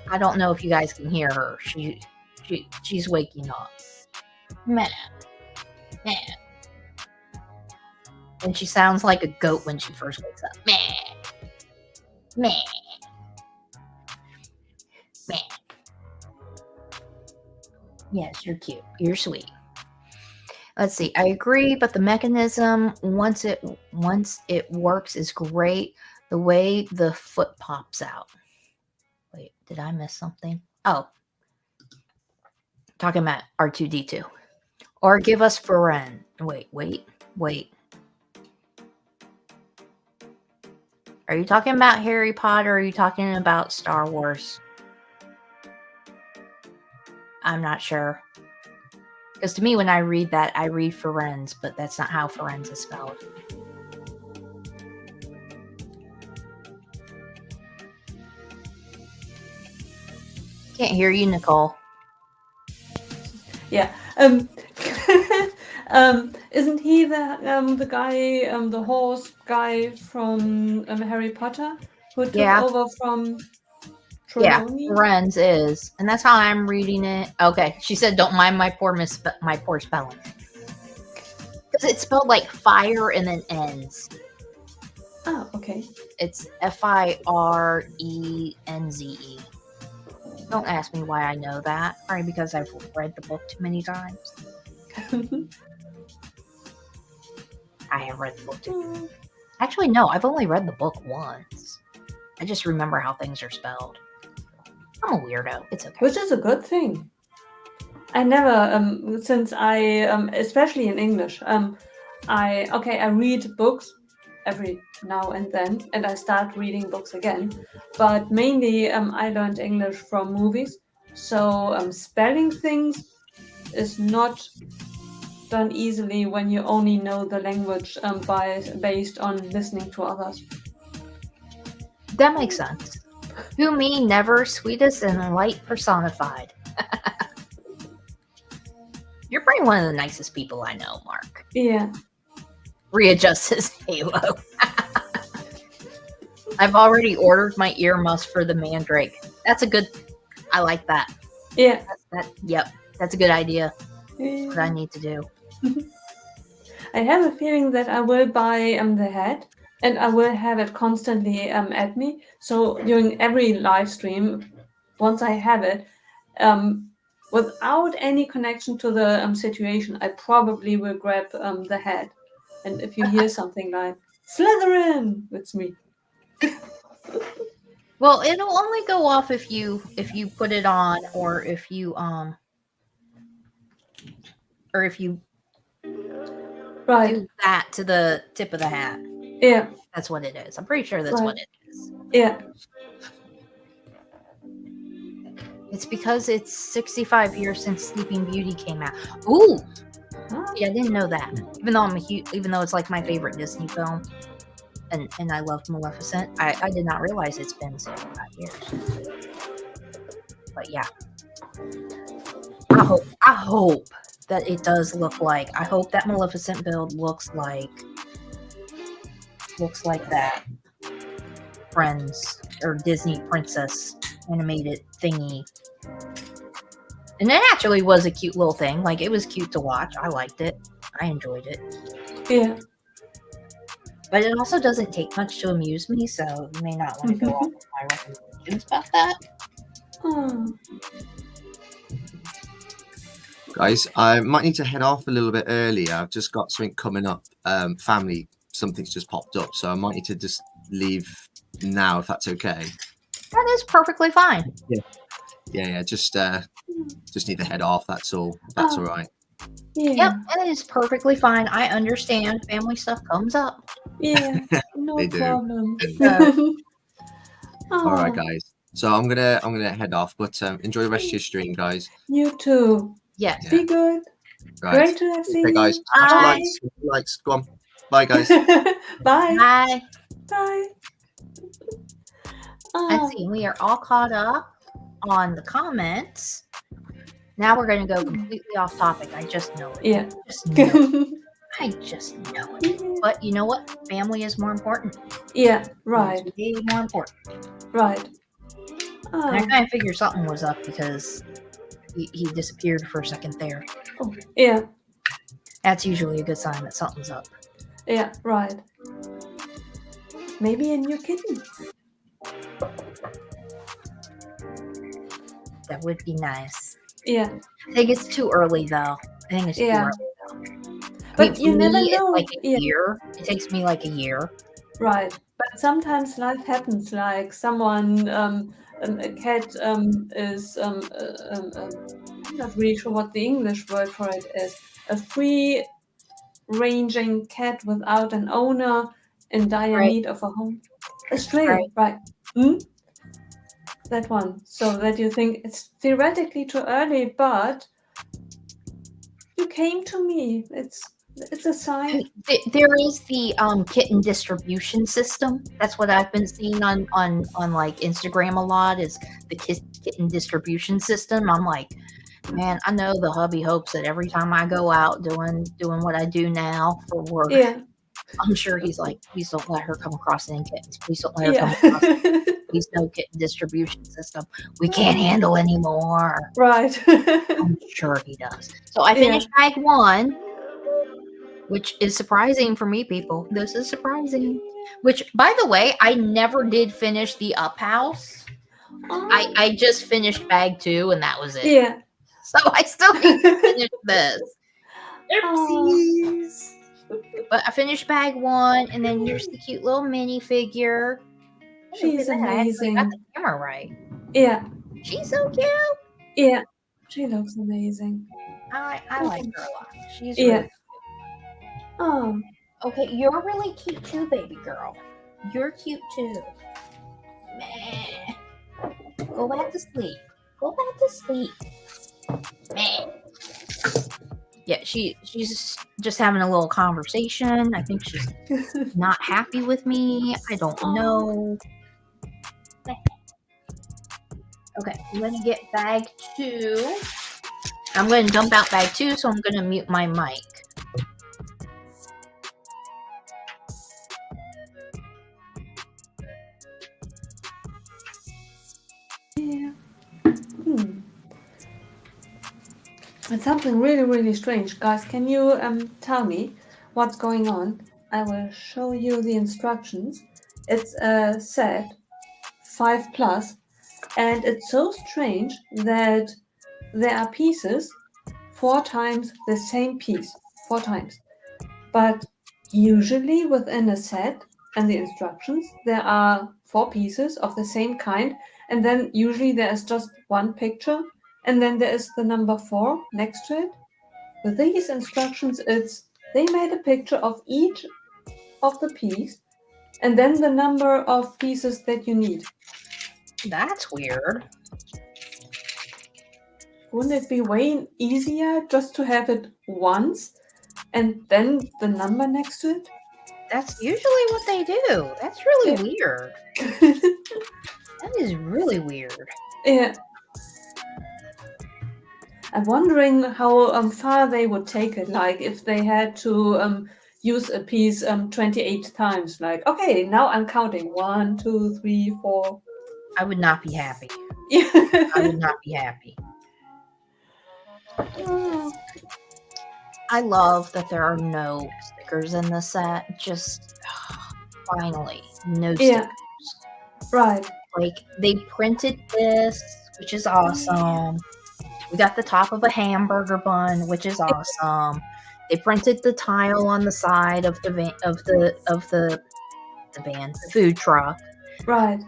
I don't know if you guys can hear her. She's waking up. Man. And she sounds like a goat when she first wakes up. Man. Yes, you're cute. You're sweet. Let's see. I agree, but the mechanism, once it works, is great. The way the foot pops out. Wait, did I miss something? Oh, talking about R2-D2, or give us Feren. Wait. Are you talking about Harry Potter? Or are you talking about Star Wars? I'm not sure. Because to me, when I read that, I read Ferenz, but that's not how Ferenz is spelled. Can't hear you, Nicole.
Yeah. Isn't he the guy, the horse guy from Harry Potter, who took over from Trelawney?
Yeah, Ferenz is, and that's how I'm reading it. Okay, she said, "Don't mind my poor spelling," because it's spelled like fire and then ends.
Oh, okay.
It's Firenze. Don't ask me why I know that. Probably because I've read the book too many times. I have read the book too. Actually, no, I've only read the book once. I just remember how things are spelled. I'm a weirdo. It's okay.
Which is a good thing. I never, since I, especially in English, I read books every now and then, and I start reading books again. But mainly, I learned English from movies. So spelling things is not done easily when you only know the language based on listening to others.
That makes sense. Who me, never, sweetest and light personified. You're probably one of the nicest people I know, Mark.
Yeah.
Readjust his halo. I've already ordered my earmuffs for the Mandrake. That's a good... I like that.
Yeah.
Yep. That's a good idea. That's what I need to do.
I have a feeling that I will buy the hat, and I will have it constantly at me. So during every live stream, once I have it, without any connection to the situation, I probably will grab the head. And if you hear something like Slytherin, it's me.
Well, it'll only go off if you put it on, or if you
Right.
do that to the tip of the hat.
Yeah.
That's what it is. I'm pretty sure that's what it is.
Yeah.
It's because it's 65 years since Sleeping Beauty came out. Ooh. Yeah, I didn't know that. Even though it's like my favorite Disney film, and I love Maleficent, I did not realize it's been 65 years. But yeah, I hope that it does look like. I hope that Maleficent build looks like that Friends or Disney princess animated thingy. And it actually was a cute little thing. Like, it was cute to watch. I liked it. I enjoyed it.
Yeah.
But it also doesn't take much to amuse me, so you may not want to go off with my recommendations about that.
Guys, I might need to head off a little bit earlier. I've just got something coming up. Family, something's just popped up, so I might need to just leave now if that's okay.
That is perfectly fine.
Yeah. Just need to head off. That's all. That's all right.
Yeah.
Yep, that is perfectly fine. I understand. Family stuff comes up.
Yeah. No
They do.
problem.
All right, guys. So I'm gonna head off, but enjoy the rest of your stream, guys.
You too.
Yes.
Be good.
Right.
Great to have seen
Okay, guys.
you.
Bye.
Likes. Go on. Bye, guys.
Bye.
Bye.
Bye.
Let's see. We are all caught up on the comments. Now we're going to go completely off topic. I just know it.
Yeah.
I just know it. But you know what? Family is more important.
Yeah. Right.
It's way more important.
Right.
And I kind of figured something was up because he disappeared for a second there.
Oh, yeah.
That's usually a good sign that something's up.
Yeah. Right. Maybe a new kitten.
That would be nice.
Yeah.
I think it's too early though. I think it's too early though.
But you never know.
Like a year. It takes me like a year.
Right. But sometimes life happens. Like someone, a cat is I'm not really sure what the English word for it is. A free-ranging cat without an owner in dire need of a home. A stray, right? That one. So that you think it's theoretically too early, but you came to me. It's a sign.
There is the kitten distribution system. That's what I've been seeing on like Instagram a lot, is the kitten distribution system. I'm like, man, I know the hubby hopes that every time I go out doing what I do now for work, I'm sure he's like, please don't let her come across any kittens. Please don't let her come across any kittens. Please, no kitten distribution system. We can't handle anymore.
Right.
I'm sure he does. So I finished bag 1, which is surprising for me, people. This is surprising. Which, by the way, I never did finish the up house. I just finished bag 2, and that was it.
Yeah.
So I still need to finish this. Oopsies. But I finished bag 1, and then here's the cute little mini figure.
She's amazing.
I got the camera right.
Yeah.
She's so cute.
Yeah. She looks amazing.
I like her a lot. She's really cute.
Oh.
Okay, you're really cute too, baby girl. You're cute too. Meh. Go back to sleep. Go back to sleep. Meh. Yeah, she's just having a little conversation. I think she's not happy with me. I don't know. Okay, I'm gonna get bag 2. I'm gonna dump out bag 2, so I'm gonna mute my mic.
Yeah. It's something really, really strange. Guys, can you tell me what's going on? I will show you the instructions. It's a set 5+, and it's so strange that there are pieces 4 times the same piece, 4 times. But usually within a set and the instructions, there are 4 pieces of the same kind, and then usually there is just one picture, and then there is the number 4 next to it. With these instructions, they made a picture of each of the piece, and then the number of pieces that you need.
That's weird.
Wouldn't it be way easier just to have it once and then the number next to it?
That's usually what they do. That's really weird. That is really weird.
Yeah. I'm wondering how far they would take it. Like if they had to use a piece 28 times. Like, okay, now I'm counting 1, 2, 3, 4.
I would not be happy.
Yeah.
I would not be happy. I love that there are no stickers in the set. Just finally, no stickers.
Right.
Like they printed this, which is awesome. We got the top of a hamburger bun, which is awesome. They printed the tile on the side of the food truck.
Right.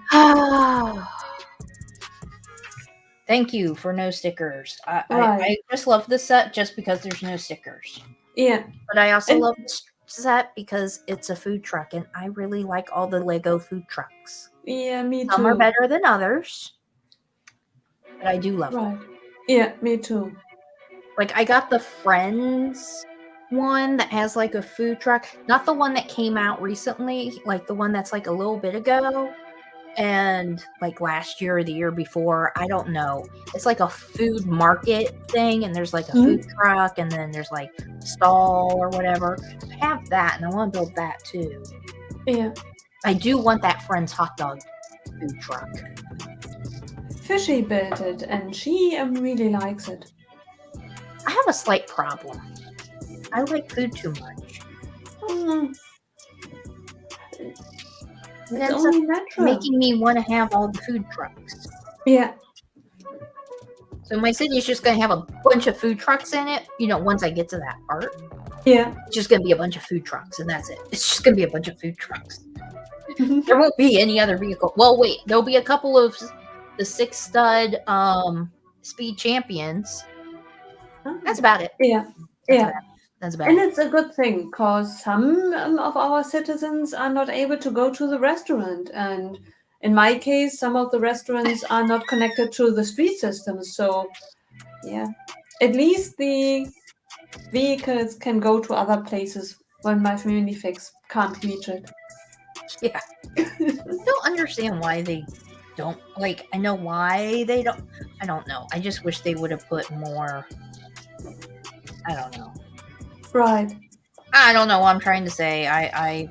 Thank you for no stickers. I just love this set just because there's no stickers.
Yeah.
But I also love this set because it's a food truck, and I really like all the Lego food trucks.
Yeah, me too.
Some are better than others, but I do love them.
Yeah, me too.
Like, I got the Friends one that has like a food truck, not the one that came out recently, like the one that's like a little bit ago. And like last year or the year before, I don't know. It's like a food market thing, and there's like a food truck, and then there's like a stall or whatever. I have that, and I want to build that too.
Yeah.
I do want that Friend's hot dog food truck.
Fishy built it, and she really likes it.
I have a slight problem. I like food too much.
It's only natural.
Making me want to have all the food trucks.
Yeah.
So my city is just going to have a bunch of food trucks in it. You know, once I get to that part.
Yeah.
It's just going to be a bunch of food trucks, and that's it. It's just going to be a bunch of food trucks. There won't be any other vehicle. Well, wait. There'll be a couple of the 6-stud Speed Champions. That's about it.
Yeah.
That's about
and
it.
It's a good thing, because some of our citizens are not able to go to the restaurant. And in my case, some of the restaurants are not connected to the street system. So, yeah, at least the vehicles can go to other places when my family fix can't reach it.
Yeah. I don't understand why they don't. Like, I know why they don't. I don't know. I just wish they would have put more. I don't know.
Right.
I don't know what I'm trying to say. I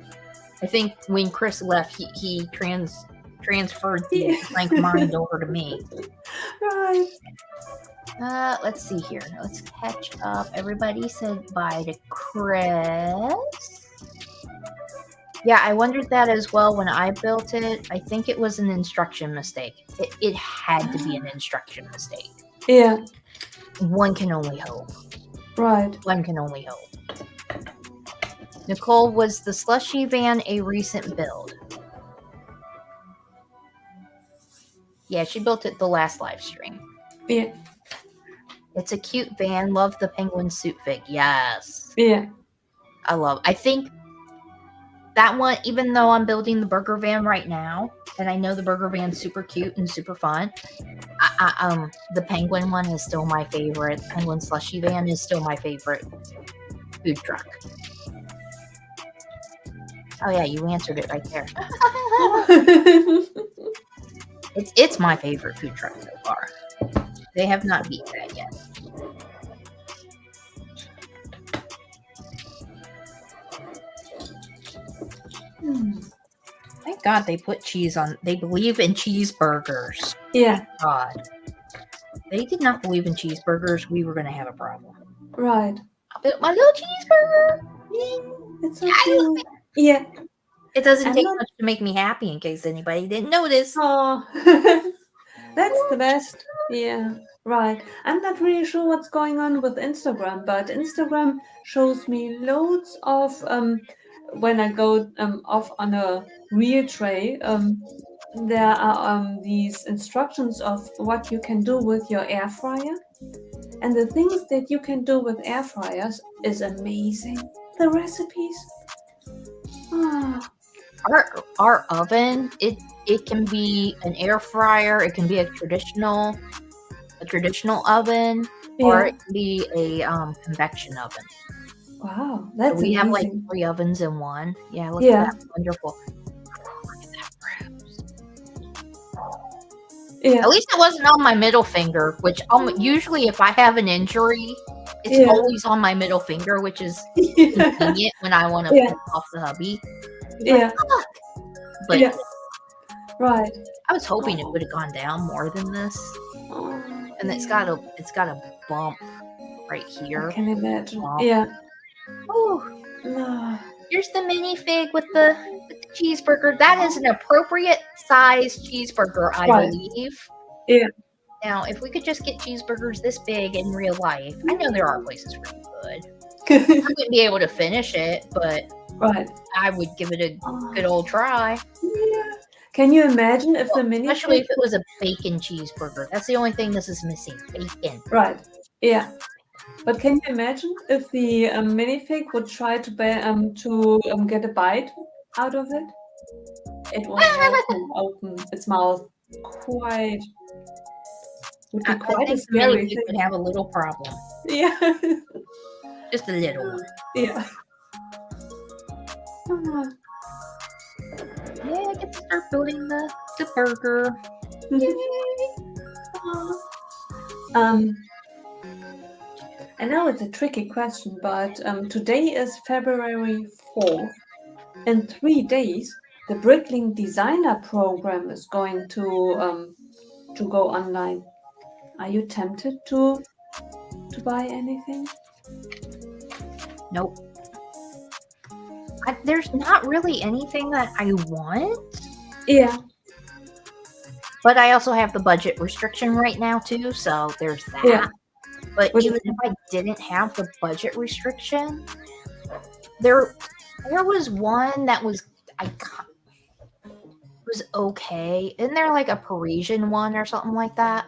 think when Chris left, he transferred the blank mind over to me.
Right.
Let's see here. Let's catch up. Everybody said bye to Chris. Yeah, I wondered that as well when I built it. I think it was an instruction mistake. It had to be an instruction mistake.
Yeah.
One can only hope.
Right.
One can only hope. Nicole, was the slushy van a recent build? Yeah, she built it the last live stream.
Yeah.
It's a cute van. Love the penguin suit fig. Yes.
Yeah.
I think that one, even though I'm building the burger van right now, and I know the burger van's super cute and super fun, the penguin one is still my favorite. Penguin slushy van is still my favorite food truck. Oh yeah, you answered it right there. It's my favorite food truck so far. They have not beat that yet. Thank God they put cheese on. They believe in cheeseburgers.
Yeah.
God. They did not believe in cheeseburgers. We were going to have a problem.
Right.
I'll build my little cheeseburger.
It's so cute. Yeah.
It doesn't take much to make me happy, in case anybody didn't notice.
Oh, that's the best. Yeah, right. I'm not really sure what's going on with Instagram, but Instagram shows me loads of when I go off on a real tray. There are these instructions of what you can do with your air fryer, and the things that you can do with air fryers is amazing. The recipes. Ah,
Our oven, it can be an air fryer, it can be a traditional oven, or
yeah.
it can be a convection oven.
Wow,
So
that's
we have like
amazing.
3 ovens in one. Yeah, look
Yeah.
at that. Wonderful. Look at that bruise.
Yeah.
At least it wasn't on my middle finger, which usually if I have an injury, it's
Yeah.
always on my middle finger, which is
Yeah.
convenient when I want to
Yeah.
flip off the hubby. It's
Yeah.
like, fuck. But
Yeah. Right.
I was hoping it would have gone down more than this.
Oh,
And it's got a bump right here.
I can imagine.
Bump.
Yeah.
Oh,
No.
here's the minifig with the cheeseburger. That is an appropriate size cheeseburger, I
Right.
believe.
Yeah.
Now, if we could just get cheeseburgers this big in real life, I know there are places where you could. I wouldn't be able to finish it, but
Right.
I would give it a
Oh,
good old try.
yeah. Can you imagine if the mini
Especially if it was a bacon cheeseburger. That's the only thing this is missing. Bacon.
Right. Yeah. But can you imagine if the minifig would try to get a bite out of it? It would open its mouth quite. Would be
I
quite a
think
scary
minifig
thing.
would have a little problem.
Yeah.
Just a little one.
Yeah. Ah.
Yeah, I get to start building the burger.
I know it's a tricky question, but today is February 4th. In 3 days, the Bricklink Designer Program is going to go online. Are you tempted to buy anything?
Nope. There's not really anything that I want.
Yeah.
But I also have the budget restriction right now too, so there's that.
Yeah.
But
Which
even
is-
if I didn't have the budget restriction, there was one that was was okay. Isn't there like a Parisian one or something like that?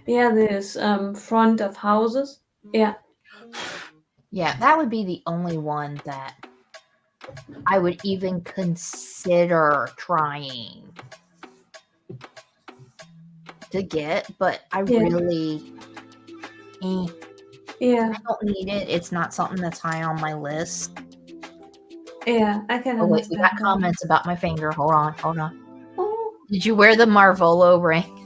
Yeah, this front of houses. Yeah.
Yeah, that would be the only one that I would even consider trying to get, but I
Yeah.
really
Yeah.
I don't need it. It's not something that's high on my list.
Yeah, I can
Oh wait, we
understand.
got
that.
comments about my finger. Hold on.
Oh.
Did you wear the Marvolo ring?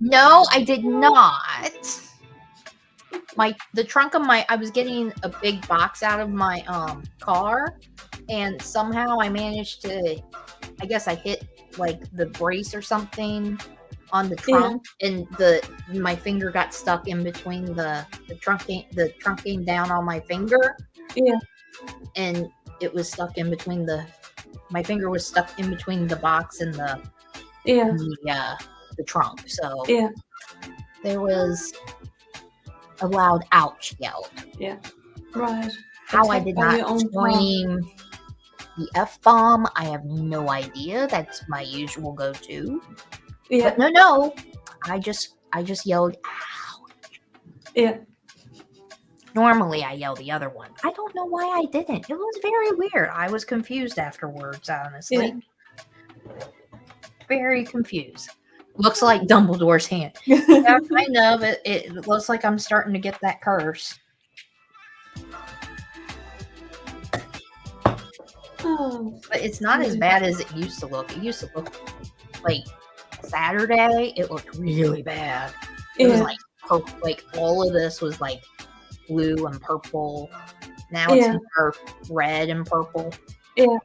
No, I did not. The trunk of I was getting a big box out of my car, and somehow I managed to, I guess I hit like the brace or something on the trunk, and my finger got stuck in between the trunking down on my finger.
Yeah.
And it was stuck in between my finger was stuck in between the box and the trunk. So
Yeah.
there was a loud ouch yell.
Yeah. Right.
How I
Attacked
did
by
not
your own
scream the F-bomb, I have no idea. That's my usual go-to.
Yeah.
But no. I just yelled, ow.
Yeah.
Normally I yell the other one. I don't know why I didn't. It was very weird. I was confused afterwards, honestly.
Yeah.
Very confused. Looks like Dumbledore's hand. Yeah, kind of. It looks like I'm starting to get that curse.
Oh.
But it's not as bad as it used to look. It used to look like Saturday. It looked really bad. It was like purple. Like all of this was like blue and purple. Now it's more red and purple.
Yeah.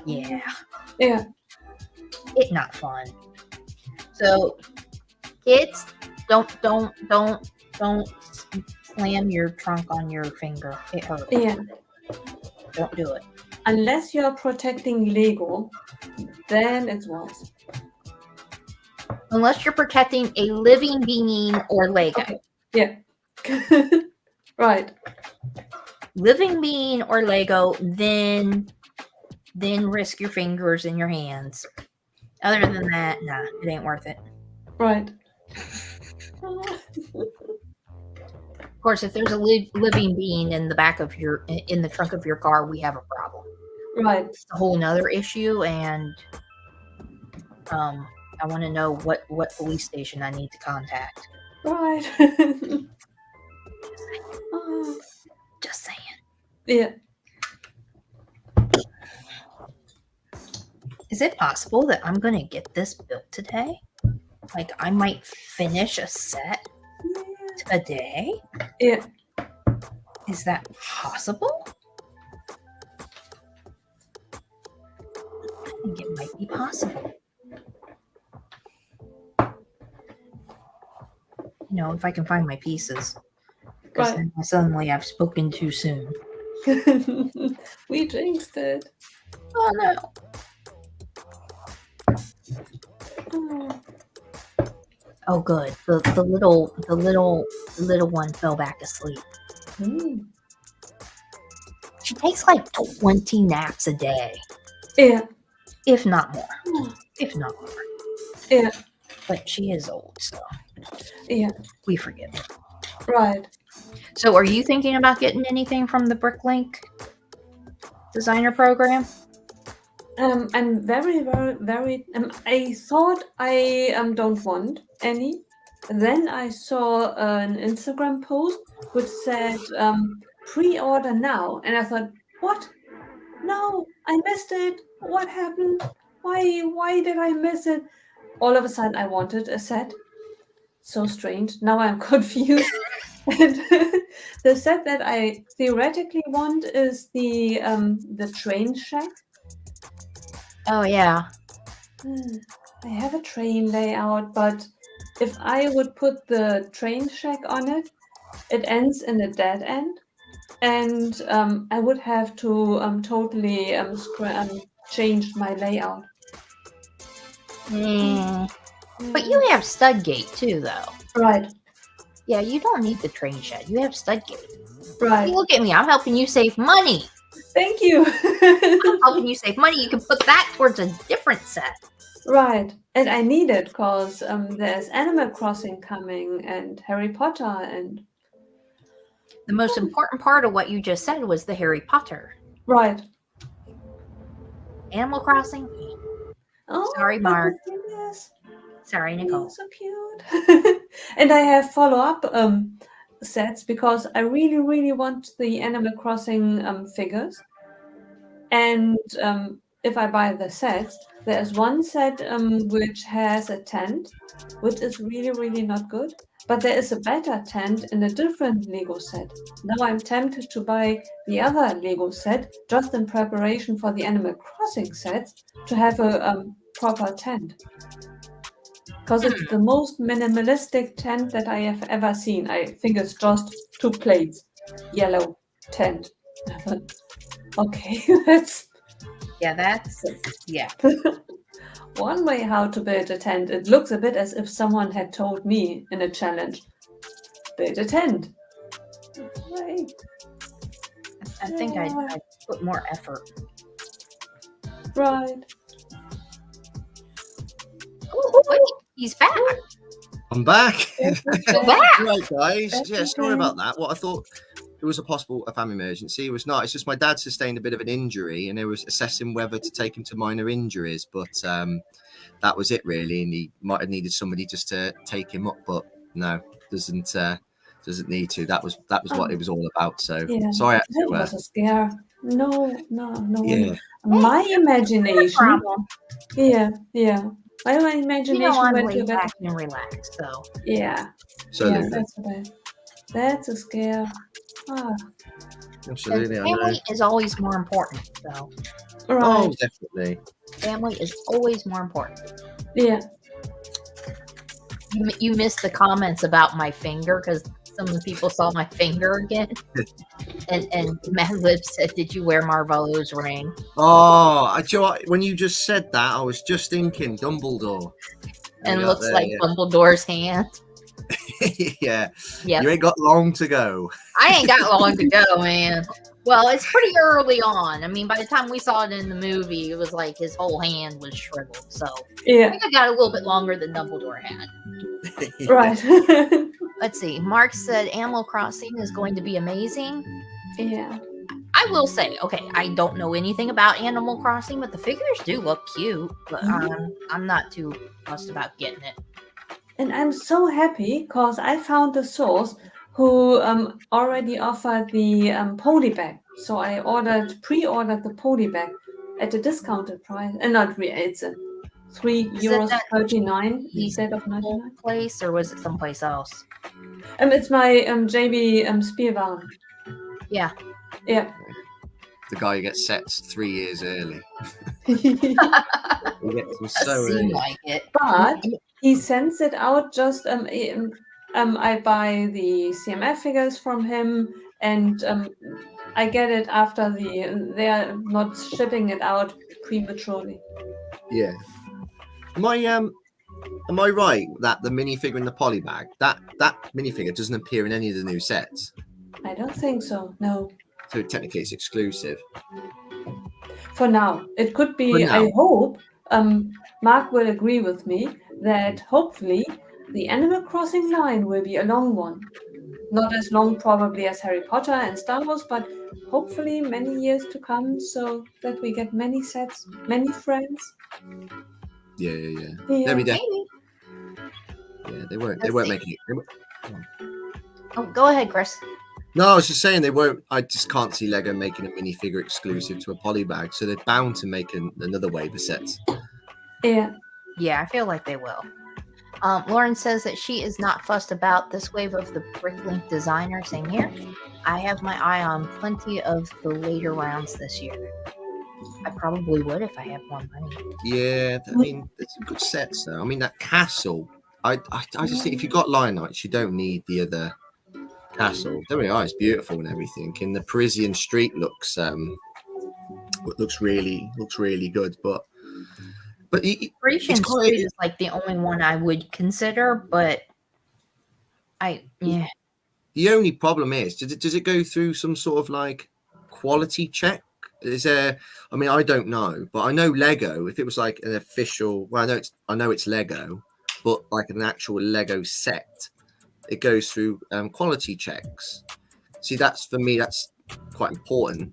Yeah.
Yeah.
It's not fun. So kids, don't slam your trunk on your finger. It hurts.
Yeah.
Don't do it.
Unless you're protecting Lego, then it's worse.
Unless you're protecting a living being or Lego.
Okay. Yeah. Right.
Living being or Lego, then risk your fingers and your hands. Other than that, nah, it ain't worth it.
Right.
Of course, if there's a living being in the trunk of your car, we have a problem.
Right.
It's a whole nother issue, and I want to know what police station I need to contact.
Right.
Just saying.
Yeah.
Is it possible that I'm going to get this built today? Like, I might finish a set today?
Yeah.
Is that possible? I think it might be possible. If I can find my pieces. Because then suddenly I've spoken too soon.
We jinxed it.
Oh no. Oh good. The little one fell back asleep. She takes like 20 naps a day.
Yeah.
If not more.
Yeah.
But she is old, so
yeah.
We forgive her.
Right.
So are you thinking about getting anything from the BrickLink designer program?
I'm very, very, very. I thought I don't want any. Then I saw an Instagram post which said pre-order now, and I thought, what? No, I missed it. What happened? Why did I miss it? All of a sudden, I wanted a set. So strange. Now I'm confused. And the set that I theoretically want is the train shack.
Oh yeah.
I have a train layout, but if I would put the train shack on it, it ends in a dead end, and I would have to totally change my layout.
But you have stud gate too, though.
Right.
Yeah, you don't need the train shed. You have stud gate.
Right.
Hey, look at me. I'm helping you save money.
Thank you.
I'm helping you save money. You can put that towards a different set.
Right. And I need it because there's Animal Crossing coming and Harry Potter and...
The most important part of what you just said was the Harry Potter.
Right.
Animal Crossing?
Oh,
sorry, Mark.
Yes.
Sorry, Nicole.
So cute. And I have follow-up sets because I really, really want the Animal Crossing figures. And if I buy the sets, there's one set which has a tent, which is really, really not good. But there is a better tent in a different Lego set. Now I'm tempted to buy the other Lego set just in preparation for the Animal Crossing sets to have a proper tent. Because it's the most minimalistic tent that I have ever seen. I think it's just 2 plates, yellow tent. Okay, that's one way how to build a tent. It looks a bit as if someone had told me in a challenge, build a tent. Right.
I think I'd put more effort.
Right.
Oh, wait, he's back.
I'm back.
Back.
Right, guys. Yeah, sorry about that. What I thought it was a family emergency. It was not. It's just my dad sustained a bit of an injury, and they was assessing whether to take him to minor injuries. But that was it, really. And he might have needed somebody just to take him up, but no, doesn't need to. That was what it was all about. So sorry.
That was a scare. No.
Yeah.
My imagination. Yeah. My imagination went to
back and relax. So
yeah.
Absolutely.
Yeah, that's a scare.
Absolutely.
Family is always more important. So.
Right.
Oh, definitely.
Family is always more important.
Yeah.
You missed the comments about my finger because some of the people saw my finger again. and Mad Lib said, "Did you wear Marvello's ring?"
Oh, when you just said that, I was just thinking Dumbledore.
and
got
looks
there,
like
yeah.
Dumbledore's hand.
Yeah.
Yep.
You ain't got long to go.
I ain't got long to go, man. Well, it's pretty early on. I mean, by the time we saw it in the movie, it was like his whole hand was shriveled. So I
Yeah,
think I got a little bit longer than Dumbledore had.
right.
Let's see. Mark said Animal Crossing is going to be amazing.
Yeah.
I will say, okay, I don't know anything about Animal Crossing, but the figures do look cute. But I'm not too fussed about getting it.
And I'm so happy because I found a source who already offered the polybag. So I pre-ordered the polybag at a discounted price. And not really, it's a €3.39 instead of 99.
Place, or was it someplace else?
It's my JB Spielwaren.
Yeah.
Yeah.
The guy who gets sets 3 years early.
But
He gets them so early.
Like it.
he sends it out just I buy the CMF figures from him, and I get it after they're not shipping it out prematurely.
Yeah. Am I right that the minifigure in the polybag, that minifigure doesn't appear in any of the new sets?
I don't think so. No.
So technically it's exclusive.
For now. It could be,
For now.
I hope, Mark will agree with me that hopefully the Animal Crossing line will be a long one. Not as long probably as Harry Potter and Star Wars, but hopefully many years to come, so that we get many sets, many friends.
Yeah.
Yeah.
Maybe.
Maybe.
Yeah, they weren't making it.
Oh, go ahead, Chris.
No, I was just saying they won't. I just can't see Lego making a minifigure exclusive to a polybag, so they're bound to make another wave of sets.
Yeah.
Yeah, I feel like they will. Lauren says that she is not fussed about this wave of the Bricklink designer. Same here. I have my eye on plenty of the later rounds this year. I probably would if I had more money.
Yeah, I mean, there's some good sets though. I mean, that castle. I just think if you got Lion Knights, you don't need the other castle. There we are. It's beautiful and everything. And the Parisian street looks really good. But
Parisian street is like the only one I would consider. But The
only problem is, does it go through some sort of like quality check? Is there? I mean, I don't know, but I know Lego. If it was like an official, well, I know it's Lego, but like an actual Lego set, it goes through quality checks. See, that's quite important,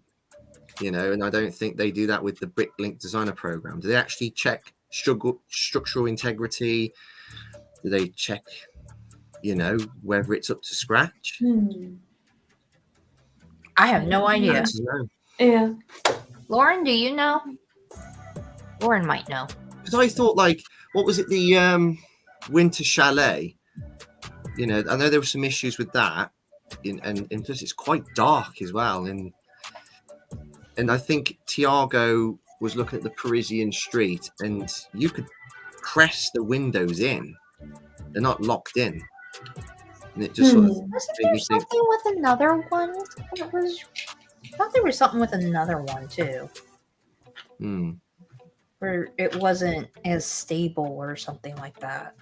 and I don't think they do that with the Bricklink designer program. Do they actually check structural integrity? Do they check, whether it's up to scratch?
I have no idea.
Yeah.
Lauren, do you know? Lauren might know.
Because I thought, like, what was it, the Winter Chalet? I know there were some issues with that, and plus it's quite dark as well. And I think Tiago was looking at the Parisian street, and you could press the windows in; they're not locked in. And it just sort of
wasn't there something with another one? I thought there was something with another one too. Where it wasn't as stable or something like that.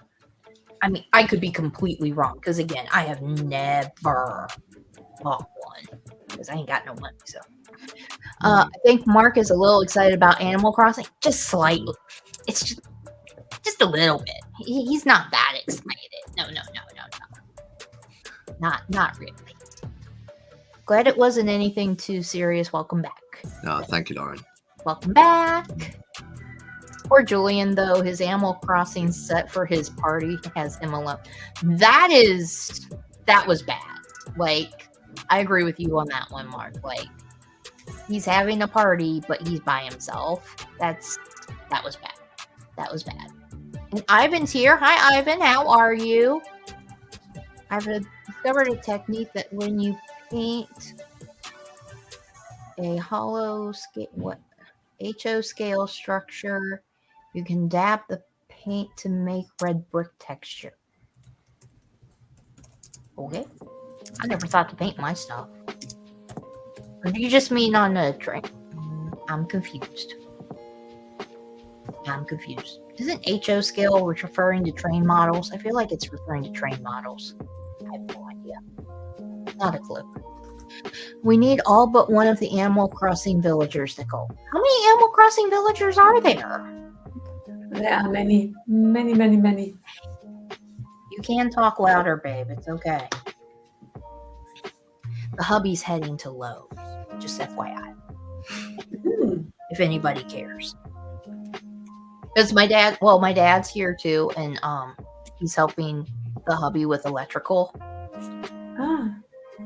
I mean, I could be completely wrong because again, I have never bought one because I ain't got no money. So, I think Mark is a little excited about Animal Crossing, just slightly. It's just a little bit. He's not that excited. No. Not really. Glad it wasn't anything too serious. Welcome back.
No, thank you, Lauren.
Welcome back. Poor Julian, though, his Animal Crossing set for his party has him alone. That was bad. Like, I agree with you on that one, Mark. Like, he's having a party, but he's by himself. That was bad. That was bad. And Ivan's here. Hi, Ivan. How are you? I've discovered a technique that when you paint a hollow scale, HO scale structure, you can dab the paint to make red brick texture. Okay. I never thought to paint my stuff. Or do you just mean on a train? I'm confused. I'm confused. Isn't HO scale referring to train models? I feel like it's referring to train models. I have no idea. Not a clue. We need all but one of the Animal Crossing villagers, Nicole. How many Animal Crossing villagers are there?
There are many, many, many, many.
You can talk louder, babe. It's okay. The hubby's heading to Lowe's. Just FYI. If anybody cares. Because my dad's here too, and he's helping the hubby with electrical.
Ah.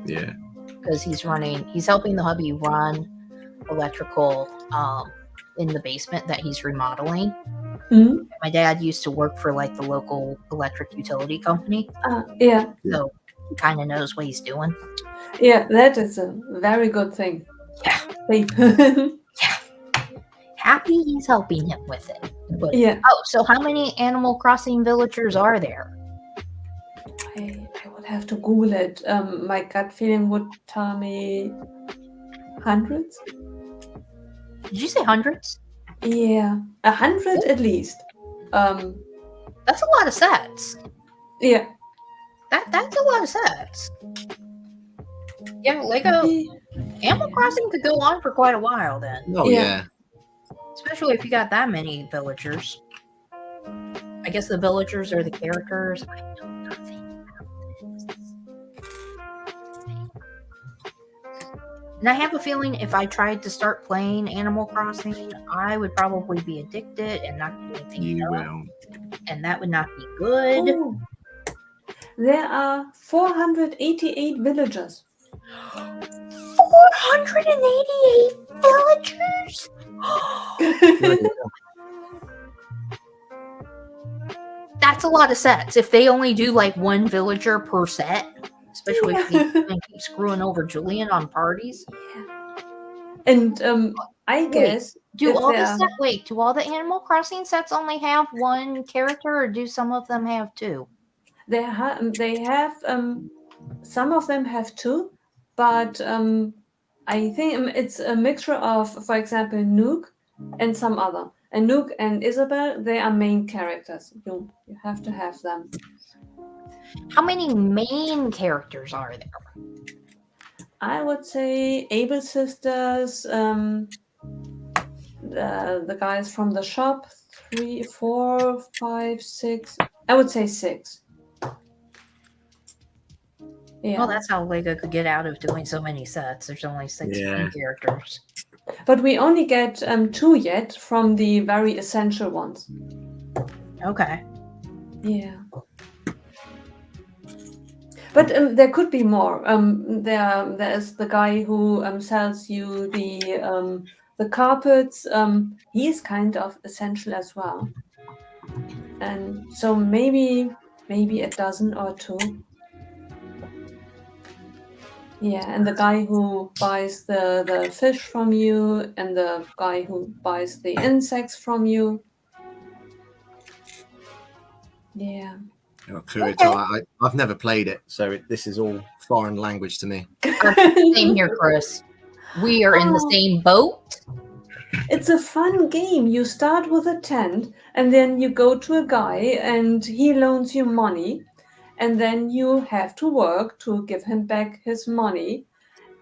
Yeah.
Because he's helping the hubby run electrical in the basement that he's remodeling.
Mm-hmm.
My dad used to work for like the local electric utility company.
Yeah.
So he kind of knows what he's doing.
Yeah, that is a very good thing.
Yeah.
Yeah.
Happy he's helping him with it. But,
yeah.
Oh, so how many Animal Crossing villagers are there?
I would have to Google it. My gut feeling would tell me hundreds.
Did you say hundreds?
Yeah, 100 at least.
That's a lot of sets.
Yeah.
That's a lot of sets. Yeah, Lego Animal Crossing could go on for quite a while then.
Oh yeah.
Especially if you got that many villagers. I guess the villagers are the characters. I know nothing about this. And I have a feeling if I tried to start playing Animal Crossing, I would probably be addicted and not do anything.
You will.
And that would not be good.
Oh. There are 488 villagers.
488 villagers? That's a lot of sets. If they only do like one villager per set, especially if they keep screwing over Julian on parties.
And I guess
do all the Animal Crossing sets only have one character, or do some of them have two?
They have some of them have two, but I think it's a mixture of, for example, Nook and some other. And Nook and Isabel, they are main characters. You have to have them.
How many main characters are there?
I would say Able Sisters, the guys from the shop, 3, 4, 5, 6. I would say 6. Yeah.
Well, that's how Lego could get out of doing so many sets. There's only 6 main characters.
But we only get 2 yet from the very essential ones.
Okay.
Yeah. But there could be more. There is the guy who sells you the carpets. He is kind of essential as well. And so maybe a dozen or 2. Yeah, and the guy who buys the fish from you, and the guy who buys the insects from you. Yeah.
Okay. I've never played it, so this is all foreign language to me.
Same here, Chris. We are in the same boat.
It's a fun game. You start with a tent, and then you go to a guy, and he loans you money. And then you have to work to give him back his money,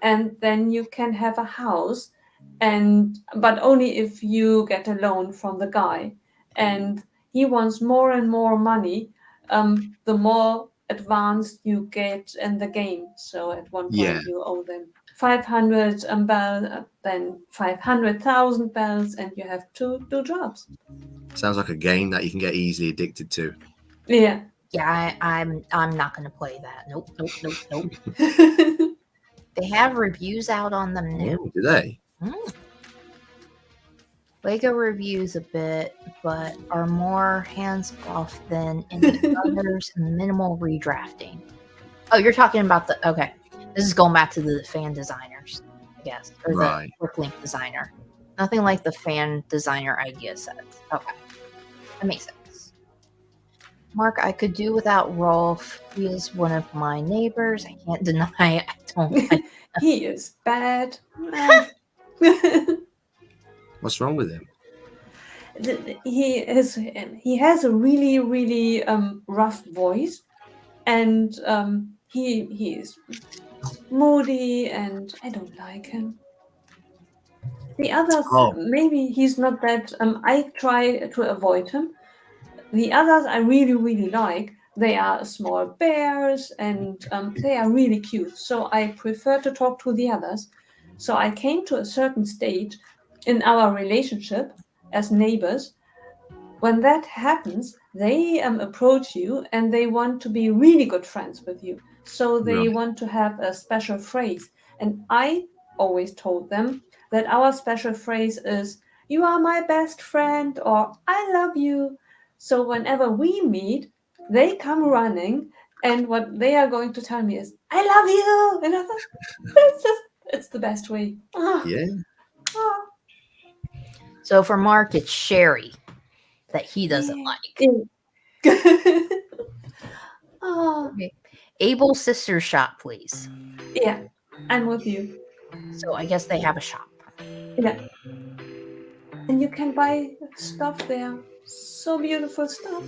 and then you can have a house, but only if you get a loan from the guy. And he wants more and more money, the more advanced you get in the game. So at one point you owe them 500 bells, then 500,000 bells, and you have to do jobs.
Sounds like a game that you can get easily addicted to.
Yeah.
Yeah, I'm not going to play that. Nope. They have reviews out on them now.
Oh, do they?
Lego reviews a bit, but are more hands-off than in the others, and minimal redrafting. Oh, you're talking about okay. This is going back to the fan designers, I guess, or the Bricklink designer. Nothing like the fan designer idea sets. Okay, that makes sense. Mark, I could do without Rolf. He is one of my neighbors. I can't deny it. I don't.
He is bad.
What's wrong with him?
he has a really, really rough voice, and he's moody, and I don't like him. The others,
Oh,
maybe he's not that. I try to avoid him. The others I really, really like. They are small bears, and they are really cute. So I prefer to talk to the others. So I came to a certain stage in our relationship as neighbors. When that happens, they approach you and they want to be really good friends with you. So they
right.
want to have a special phrase. And I always told them that our special phrase is, "You are my best friend," or "I love you." So whenever we meet, they come running, and what they are going to tell me is, "I love you." And I thought, it's the best way. Ah,
Yeah.
ah,
So for Mark, it's Sherry that he doesn't like.
yeah. Ah.
Okay. Able Sister Shop, please.
Yeah, I'm with you.
So I guess they have a shop.
Yeah. And you can buy stuff there. So beautiful stuff.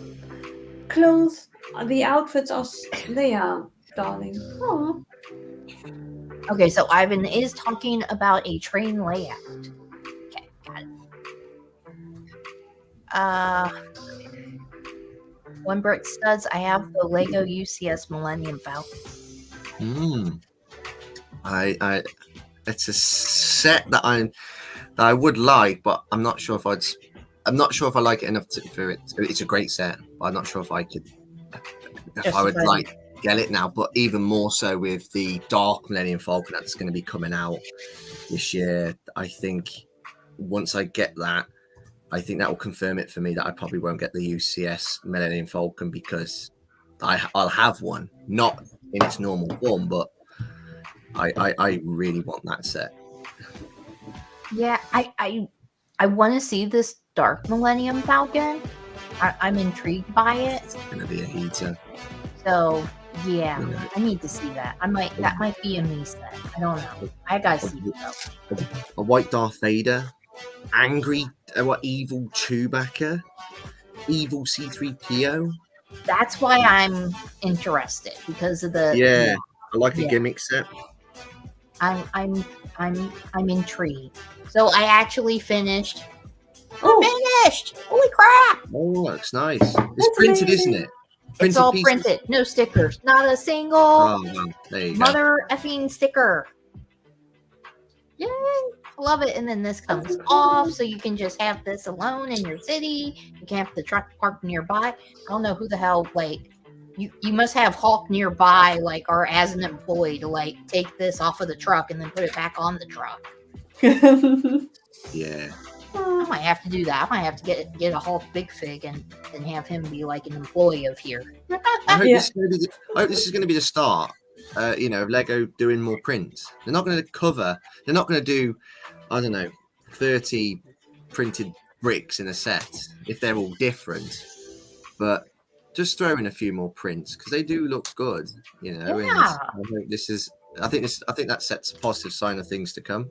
Clothes, the outfits are, they are darling. Oh,
Okay, so Ivan is talking about a train layout. Okay, got it. One Brick Studs, I have the Lego UCS Millennium Falcon.
It's a set that I would like, but I'm not sure if I like it enough for it. It's a great set, but I'm not sure if I would like get it now. But even more so with the Dark Millennium Falcon that's going to be coming out this year, I think once I get that, I think that will confirm it for me that I probably won't get the UCS Millennium Falcon because I'll have one, not in its normal form, but I really want that set.
Yeah, I want to see this Dark Millennium Falcon. I'm intrigued by it.
It's going to be a heater.
So yeah, I need to see that. That might be a me set. I don't know. I gotta see it though.
A white Darth Vader, angry, evil Chewbacca, evil C-3PO.
That's why I'm interested because of the.
Yeah, I like a gimmick set.
I'm intrigued. So I actually finished. Finished! Holy crap!
Oh, looks nice. It's printed, isn't it?
It's all printed. No stickers. Not a single
well, there you
mother effing sticker. Yay! Love it. And then this comes off, so you can just have this alone in your city. You can have the truck parked nearby. I don't know who the hell, you must have Hulk nearby, or as an employee to take this off of the truck and then put it back on the truck.
Yeah.
I might have to do that. I might have to get a Hulk big fig and have him be like an employee of here.
I hope this is going to be the start. Of Lego doing more prints. They're not going to do, I don't know, 30 printed bricks in a set if they're all different. But just throw in a few more prints because they do look good.
Yeah.
And I think that sets a positive sign of things to come.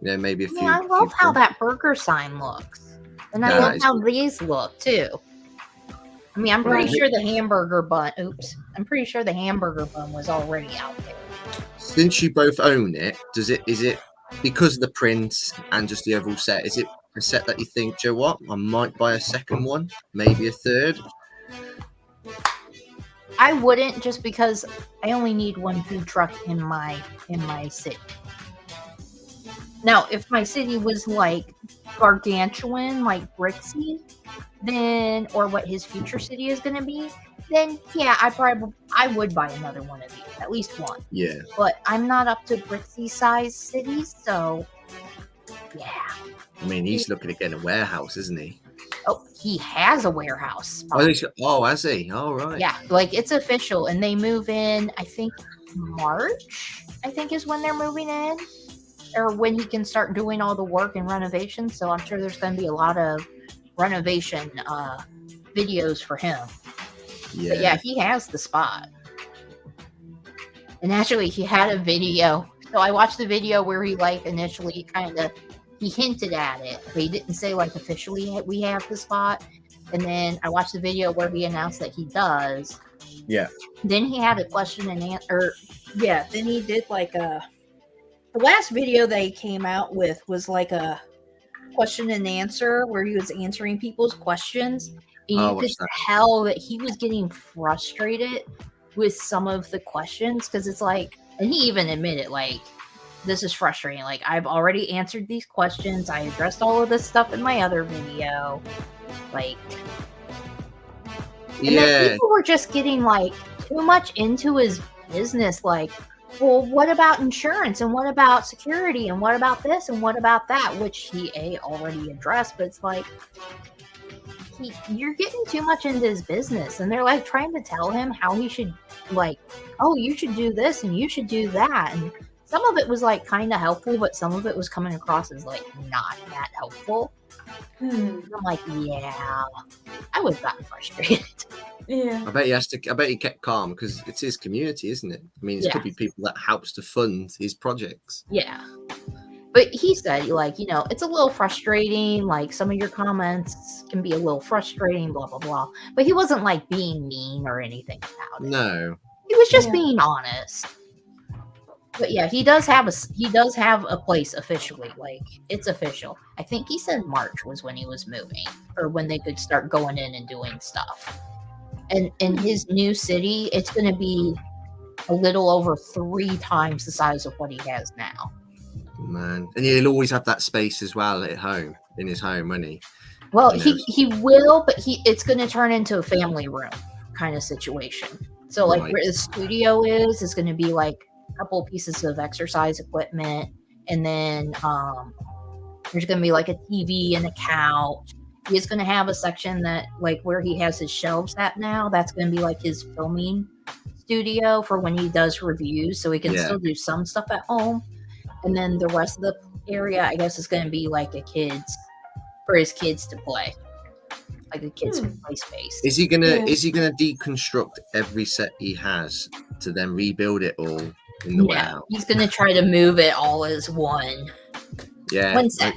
Maybe a few.
I love how that burger sign looks. And I love how these look too. I mean, I'm pretty sure the hamburger bun. I'm pretty sure the hamburger bun was already out there.
Since you both own it, is it because of the prints and just the overall set? Is it a set that you think, Joe, what? I might buy a second one, maybe a third.
I wouldn't, just because I only need one food truck in my city. Now, if my city was gargantuan, like Brixie, then, or what his future city is going to be, then yeah, I would buy another one of these, at least one.
Yeah.
But I'm not up to Brixie size cities, so yeah.
I mean, he's looking at getting a warehouse, isn't he?
Oh, he has a warehouse.
Oh, has he? Oh, right.
Yeah, it's official, and they move in, I think, March, I think is when they're moving in, or when he can start doing all the work and renovation. So I'm sure there's going to be a lot of renovation videos for him.
Yeah.
But yeah, he has the spot. And actually, he had a video. So I watched the video where he initially he hinted at it, but he didn't say like officially we have the spot. And then I watched the video where he announced that he does.
Yeah.
Then he had a question and answer. Yeah. Then he did like the last video that he came out with was like a question and answer where he was answering people's questions. And you could tell that he was getting frustrated with some of the questions because it's like, and he even admitted like, this is frustrating. Like, I've already answered these questions. I addressed all of this stuff in my other video. Like, and then people were just getting like too much into his business. Like, well, what about insurance? And what about security? And what about this? And what about that? Which he already addressed. But it's like, you're getting too much into his business. And they're like trying to tell him how he should, like, oh, you should do this and you should do that. And some of it was like kind of helpful, but some of it was coming across as like not that helpful. I'm like, yeah, I would have gotten frustrated.
Yeah.
I bet he kept calm because it's his community, isn't it? I mean, it could be people that helps to fund his projects.
Yeah. But he said, like, you know, it's a little frustrating. Like, some of your comments can be a little frustrating, blah, blah, blah. But he wasn't like being mean or anything about it.
No.
He was just being honest. But yeah, he does have a place officially. Like, it's official. I think he said March was when he was moving, or when they could start going in and doing stuff. And in his new city, it's going to be a little over 3 times the size of what he has now.
Man, and he'll always have that space as well at home, in his home, won't he?
Well, he will, but it's going to turn into a family room kind of situation. So, like, where the studio is going to be like couple of pieces of exercise equipment, and then there's going to be like a TV and a couch. He's going to have a section that, like, where he has his shelves at now, that's going to be like his filming studio for when he does reviews, so he can still do some stuff at home. And then the rest of the area, I guess, is going to be like for his kids to play, like a kids play space.
Is he gonna deconstruct every set he has to then rebuild it all in the way out?
He's gonna try to move it all as one.
Yeah.
One set.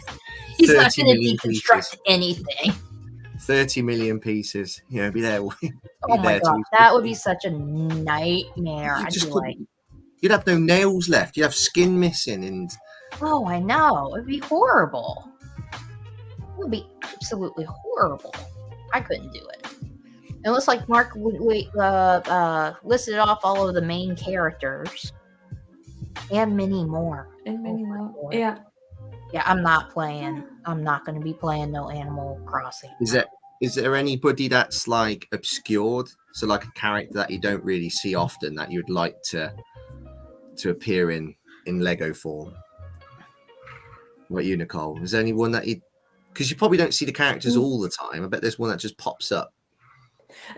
He's not gonna deconstruct anything.
30 million pieces. You know, be there.
Oh my god, that would be such a nightmare. I'd be like,
you'd have no nails left. You'd have skin missing, and
oh, I know. It'd be horrible. It would be absolutely horrible. I couldn't do it. It looks like Mark listed off all of the main characters and many more.
Yeah.
Yeah, I'm not playing. I'm not going to be playing no Animal Crossing.
Is there anybody that's like obscured? So like a character that you don't really see often that you'd like to appear in Lego form? What about you, Nicole? Is there anyone that because you probably don't see the characters all the time. I bet there's one that just pops up.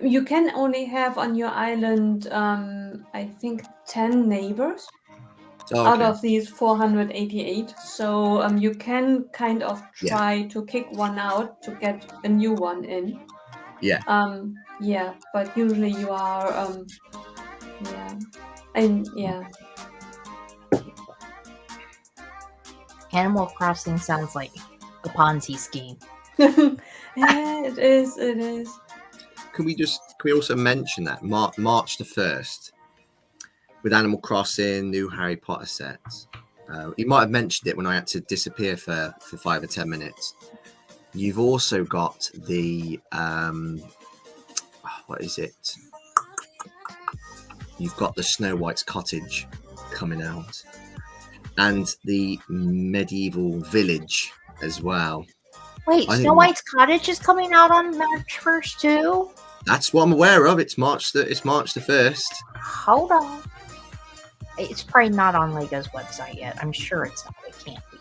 You can only have on your island, I think, 10 neighbors out of these 488. So you can kind of try to kick one out to get a new one in.
Yeah.
Yeah, but usually you are,
Animal Crossing sounds like a Ponzi scheme.
Yeah, it is.
Can we also mention that March the 1st with Animal Crossing, new Harry Potter sets? You might have mentioned it when I had to disappear for 5 or 10 minutes. You've also got the what is it? You've got the Snow White's Cottage coming out, and the medieval village as well.
Wait, Snow White's Cottage is coming out on March 1st too?
That's what I'm aware of. It's March the 1st.
Hold on. It's probably not on Lego's website yet. I'm sure it's not. It can't be.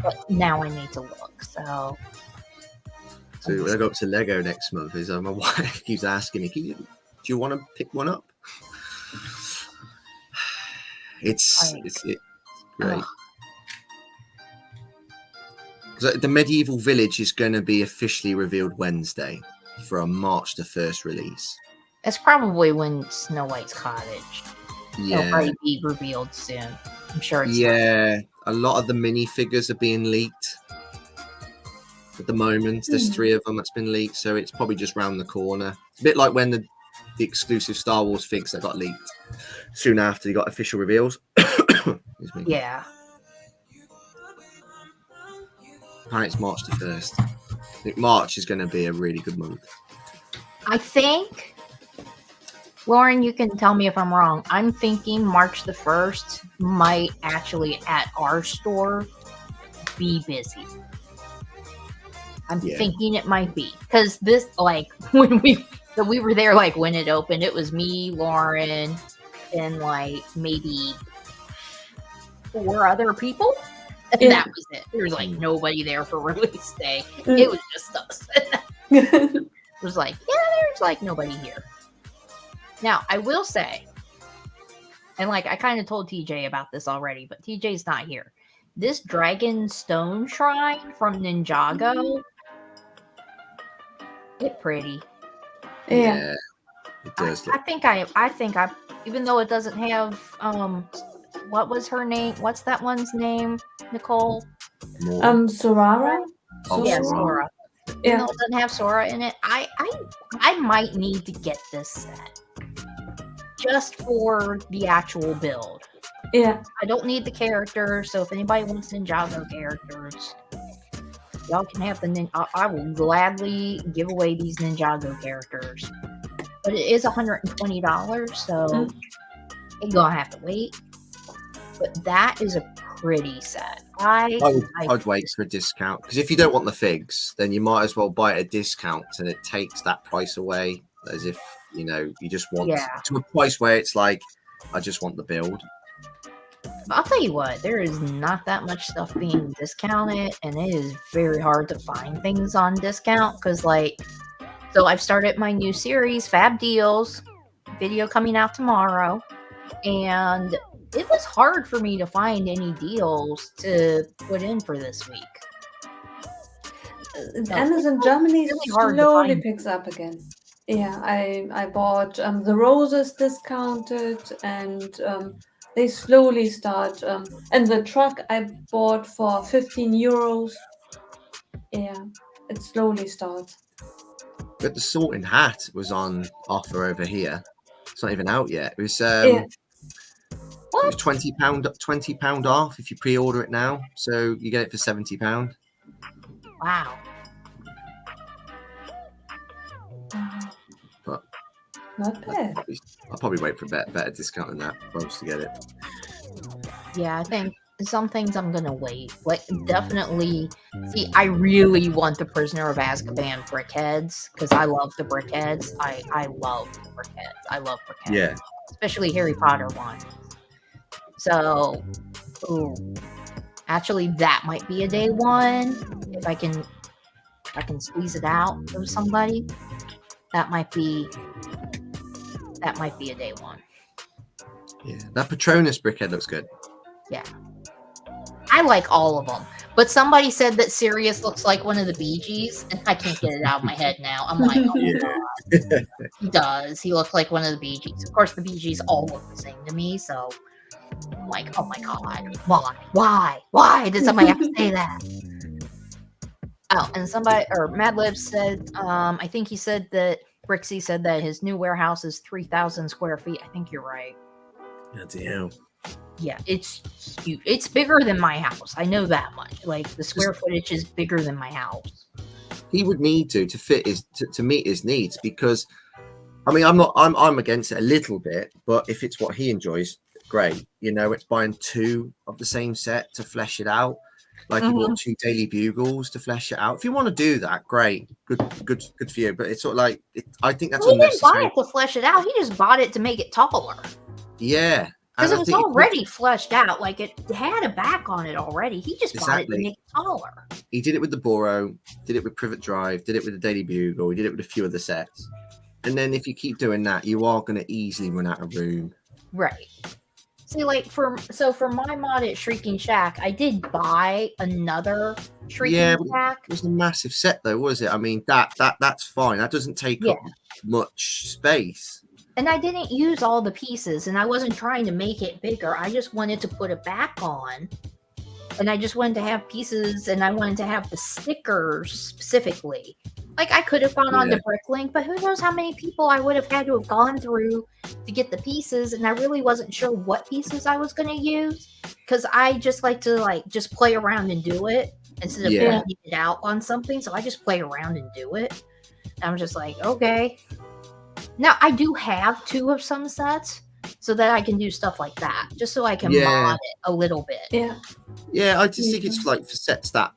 But now I need to look. So
when I go up to Lego next month, my wife keeps asking me, do you want to pick one up? It's great. So the medieval village is going to be officially revealed Wednesday for a March the 1st release.
It's probably when Snow White's Cottage.
Yeah.
It'll probably be revealed soon. I'm sure it's
a lot of the minifigures are being leaked at the moment. There's 3 of them that's been leaked, so it's probably just round the corner. It's a bit like when the exclusive Star Wars figs that got leaked soon after you got official reveals. Excuse me.
Yeah.
Apparently it's March the 1st. I think March is going to be a really good month.
I think, Lauren, you can tell me if I'm wrong. I'm thinking March the 1st might actually at our store be busy. I'm thinking it might be because this, like, when we were there, like when it opened, it was me, Lauren, and like maybe 4 other people. And that was it. There was like nobody there for release day. It was just us. It was like, there's like nobody here. Now, I will say, and like I kind of told TJ about this already, but TJ's not here. This Dragon Stone Shrine from Ninjago, it's pretty.
Yeah, it does.
I think I, even though it doesn't have, what was her name? What's that one's name? Nicole?
Sorara?
Yeah, Sora. Even though it doesn't have Sora in it, I might need to get this set. Just for the actual build.
Yeah.
I don't need the characters, so if anybody wants Ninjago characters, y'all can have the I will gladly give away these Ninjago characters. But it is $120, so you're gonna have to wait. But that is a pretty set.
I'd wait for a discount, because if you don't want the figs, then you might as well buy it at a discount, and it takes that price away, as if you just want to a price where it's like, I just want the build.
I'll tell you what, there is not that much stuff being discounted, and it is very hard to find things on discount, because so I've started my new series, Fab Deals, video coming out tomorrow, and it was hard for me to find any deals to put in for this week.
Amazon Germany
really
slowly picks up again. Yeah, I bought the roses discounted, and they slowly start. And the truck I bought for 15 euros. Yeah, it slowly starts.
But the sorting hat was on offer over here. It's not even out yet. It was it was £20 off if you pre-order it now. So you get it for £70.
Wow.
But
not bad.
I'll probably wait for a better discount than that if I was to get it.
Yeah, I think some things I'm gonna wait. Like, definitely. See, I really want the Prisoner of Azkaban brickheads, because I love the brickheads. I love brickheads. I love brickheads.
Yeah.
Especially Harry Potter ones. So, actually, that might be a day one. If I can squeeze it out of somebody, that might be a day one.
Yeah, that Patronus brickhead looks good.
Yeah. I like all of them. But somebody said that Sirius looks like one of the Bee Gees, and I can't get it out of my head now. I'm like, oh my God. He does. He looks like one of the Bee Gees. Of course, the Bee Gees all look the same to me, so I'm like, oh my God. Why did somebody have to say that? Oh, and Mad Libs said, I think he said that, Brixie said that his new warehouse is 3,000 square feet. I think you're right.
Damn.
Yeah, it's huge. It's bigger than my house. I know that much. Like, the square footage is bigger than my house.
He would need to fit to meet his needs, because I mean, I'm against it a little bit, but if it's what he enjoys, great. It's buying 2 of the same set to flesh it out. Like, you bought 2 Daily Bugles to flesh it out. If you want to do that, great, good for you. But it's sort of like, I think that's unnecessary.
He didn't buy it to flesh it out. He just bought it to make it taller.
Yeah.
Because it was already fleshed out. Like, it had a back on it already. He just bought it to make it taller.
He did it with the Boro, did it with Privet Drive, did it with the Daily Bugle, he did it with a few other sets. And then if you keep doing that, you are going to easily run out of room.
Right. See, like, for my mod at Shrieking Shack, I did buy another Shrieking Shack.
It was a massive set, though, was it? I mean, that's fine. That doesn't take up much space.
And I didn't use all the pieces, and I wasn't trying to make it bigger. I just wanted to put it back on And I just wanted to have pieces, and I wanted to have the stickers specifically. Like, I could have gone on to Bricklink, but who knows how many people I would have had to have gone through to get the pieces, and I really wasn't sure what pieces I was going to use, because I just like to, just play around and do it instead of pointing it out on something, so I just play around and do it. And I'm just like, okay. Now, I do have 2 of some sets, so that I can do stuff like that, just so I can mod it a little bit.
Yeah, I just think it's for sets that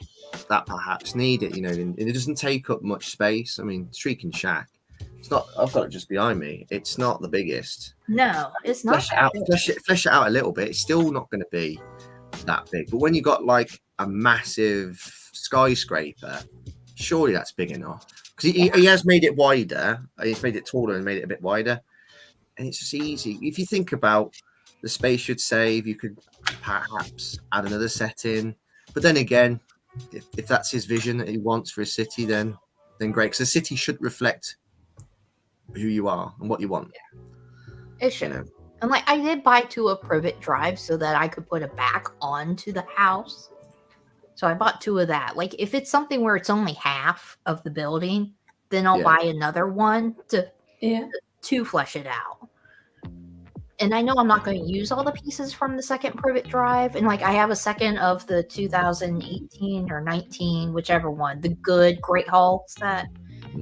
perhaps need it, and it doesn't take up much space. I mean, Shrieking Shack, it's not. I've got it just behind me. It's not the biggest.
No, it's not.
Flesh it out a little bit. It's still not going to be that big. But when you got a massive skyscraper, surely that's big enough. Because he has made it wider. He's made it taller and made it a bit wider. And it's just easy. If you think about the space you'd save, you could perhaps add another set in. But then again, if that's his vision that he wants for his city, then great. Because the city should reflect who you are and what you want.
It should. And I did buy 2 of Privet Drive so that I could put it back onto the house. So I bought 2 of that. If it's something where it's only half of the building, then I'll buy another one to flesh it out. And I know I'm not going to use all the pieces from the second Privet Drive. And I have a second of the 2018 or 19, whichever one, the good Great Hall set.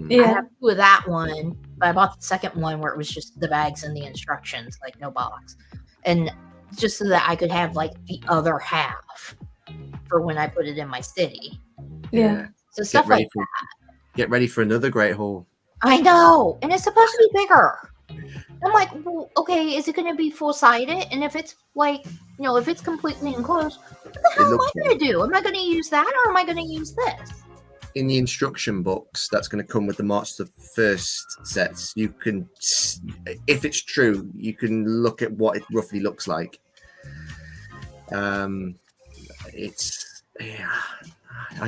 I have 2 of that one, but I bought the second one where it was just the bags and the instructions, no box. And just so that I could have the other half for when I put it in my city.
Yeah.
So stuff like that.
Get ready for another Great Hall.
I know. And it's supposed to be bigger. I'm like, well, okay, is it going to be full-sided? And if it's if it's completely enclosed, what the hell am I going to do? Am I going to use that, or am I going to use this?
In the instruction books that's going to come with the March the 1st sets, you can, if it's true, you can look at what it roughly looks like. I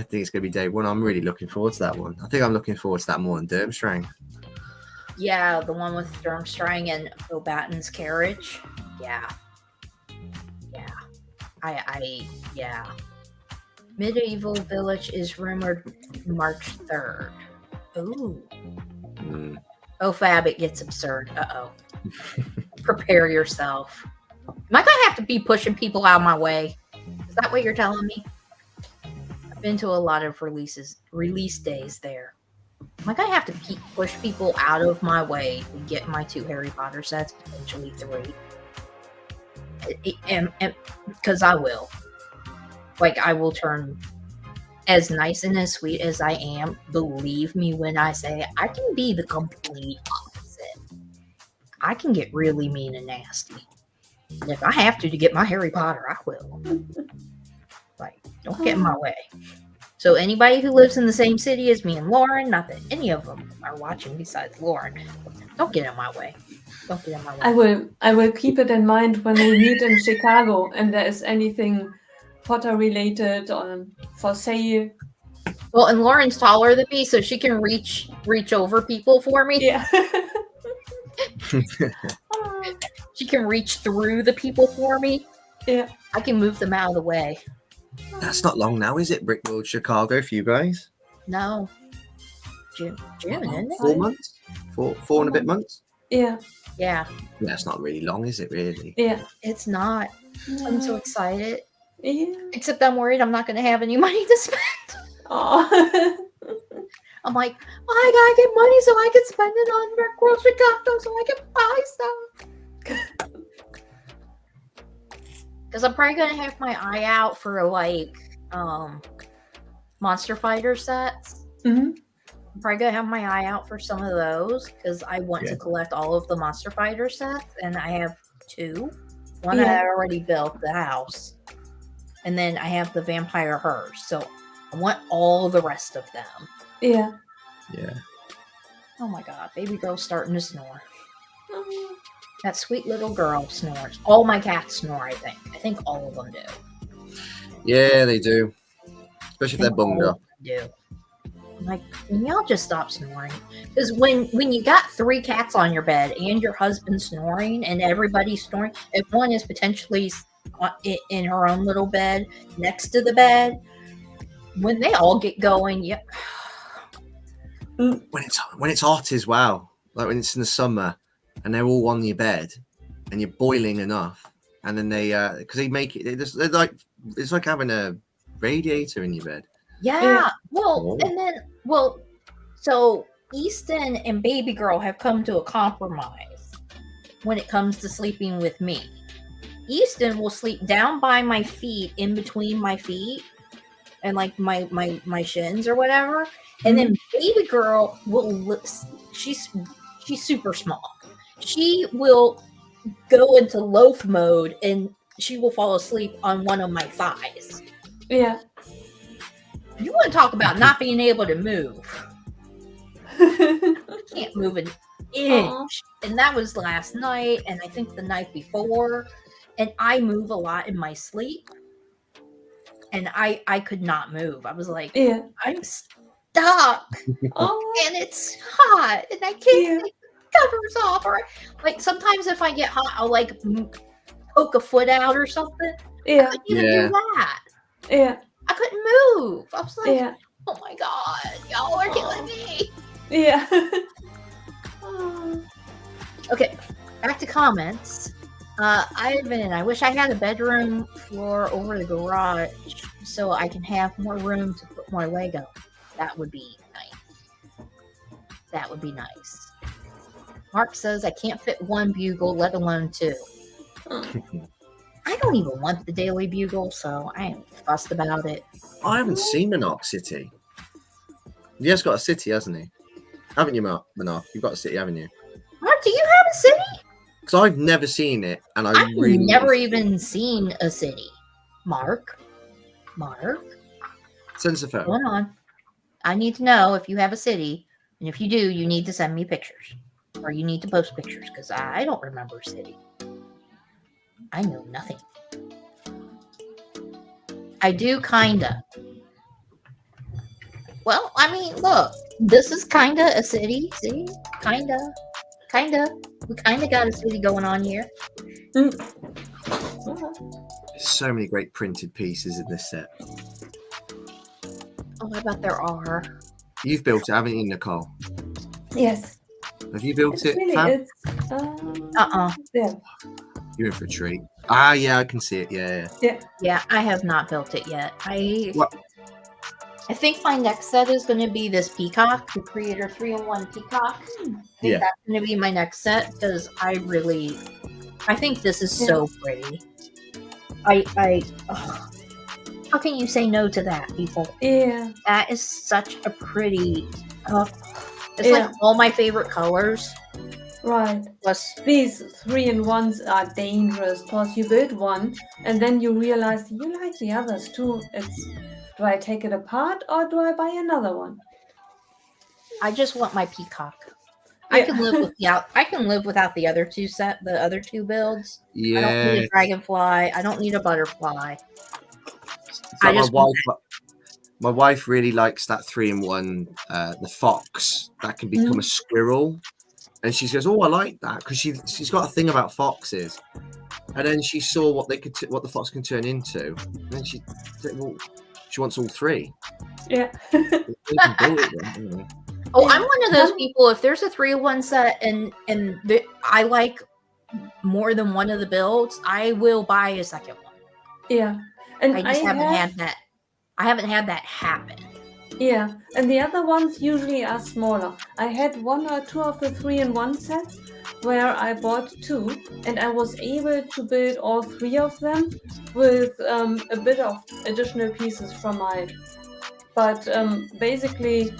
think it's going to be day one. I'm really looking forward to that one. I think I'm looking forward to that more than Durmstrang.
Yeah, the one with Durmstrang and O'Batten's carriage. Yeah. Yeah. Medieval Village is rumored March 3rd. Ooh. Oh, Fab, it gets absurd. Uh-oh. Prepare yourself. Am I going to have to be pushing people out of my way? Is that what you're telling me? I've been to a lot of release days there. Am I going to have to push people out of my way to get my 2 Harry Potter sets, potentially 3? Because I will. I will turn as nice and as sweet as I am. Believe me when I say I can be the complete opposite. I can get really mean and nasty. And if I have to get my Harry Potter, I will. Don't get in my way. So anybody who lives in the same city as me and Lauren, not that any of them are watching besides Lauren, don't get in my way. Don't get in my way.
I will keep it in mind when we meet in Chicago and there is anything Potter related on for sale.
Well, and Lauren's taller than me, so she can reach over people for me.
Yeah.
She can reach through the people for me.
Yeah.
I can move them out of the way.
That's not long now, is it? Brickworld Chicago for you guys?
No. June, isn't it?
4 months? Four and a bit months?
Yeah.
Yeah.
Yeah, it's not really long, is it, really?
Yeah.
It's not. I'm so excited.
Yeah.
Except I'm worried I'm not going to have any money to spend.
Oh.
I'm like, I got to get money so I can spend it on Brickworld Chicago so I can buy stuff. Because I'm probably going to have my eye out for Monster Fighter sets.
Mm-hmm.
I'm probably going to have my eye out for some of those because I want to collect all of the Monster Fighter sets, and I have 2. One I already built, the house, and then I have the Vampire Hearse. So I want all the rest of them.
Yeah.
Yeah.
Oh my God, baby girl's starting to snore. That sweet little girl snores. All my cats snore, I think. I think all of them do.
Yeah, they do. Especially if they're bunged up.
Do. I'm like, can y'all just stop snoring? Because when you got 3 cats on your bed and your husband snoring and everybody's snoring, if one is potentially in her own little bed next to the bed. When they all get going, yeah.
When it's hot as well, like when it's in the summer, and they're all on your bed, and you're boiling enough, and then they because they make it, they're like it's like having a radiator in your bed.
Yeah. Well, and then so Easton and Baby Girl have come to a compromise when it comes to sleeping with me. Easton will sleep down by my feet, in between my feet, and like my shins or whatever. And then Baby Girl will. She's super small. She will go into loaf mode and she will fall asleep on one of my thighs.
Yeah.
You want to talk about not being able to move? I can't move an inch. And that was last night, and I think the night before. And I move a lot in my sleep, and I could not move. I was like, I'm stuck, and it's hot, and I can't take the covers off. Or like sometimes if I get hot, I'll like poke a foot out or something. I couldn't even do that. I couldn't move. I was like, oh my god, y'all are killing me. Okay, back to comments. Ivan, I wish I had a bedroom floor over the garage so I can have more room to put more Lego. That would be nice. That would be nice. Mark says I can't fit one bugle, let alone two. I don't even want the Daily Bugle, so I ain't fussed about it.
I haven't seen Monarch City. He has got a city, hasn't he? Haven't you, Monarch? You've got a city, haven't you?
Mark, do you have a city?
Because I've never seen it, and I've really
never even seen a city. Mark,
send us a photo.
Hold on. I need to know if you have a city, and if you do, you need to send me pictures, or you need to post pictures because I don't remember a city. I know nothing. I do kinda. Well, I mean, look, this is kinda a city. See, kinda. We kinda got a city going on here.
There's so many great printed pieces in this set.
Oh, I bet there are.
You've built it, haven't you, Nicole?
Yes.
Have you built it?
Really,
Fab?
Yeah.
You're in for a treat. Ah, yeah, I can see it. Yeah.
I have not built it yet. I think my next set is going to be this peacock, the Creator 3-in-1 peacock. I think that's going to be my next set because I think this is so pretty. How can you say no to that, people?
Yeah.
That is such a pretty. It's like all my favorite colors.
Right.
Plus,
these 3-in-1s are dangerous because you build one and then you realize you like the others too. Do I take it apart or do I buy another one?
I just want my peacock. I can live without the other two builds.
Yeah.
I don't need a dragonfly. I don't need a butterfly.
My wife really likes that 3-in-1, the fox that can become a squirrel. And she says, "Oh, I like that," because she's got a thing about foxes. And then she saw what what the fox can turn into. And then she said, "Well, she wants all three."
Yeah.
Oh, I'm one of those people. If there's a 3-in-1 set and I like more than one of the builds, I will buy a second one.
Yeah, and
I just haven't had that. I haven't had that happen.
Yeah, and the other ones usually are smaller. I had 1 or 2 of the 3-in-1 sets where I bought 2 and I was able to build all 3 of them with a bit of additional pieces from mine. But basically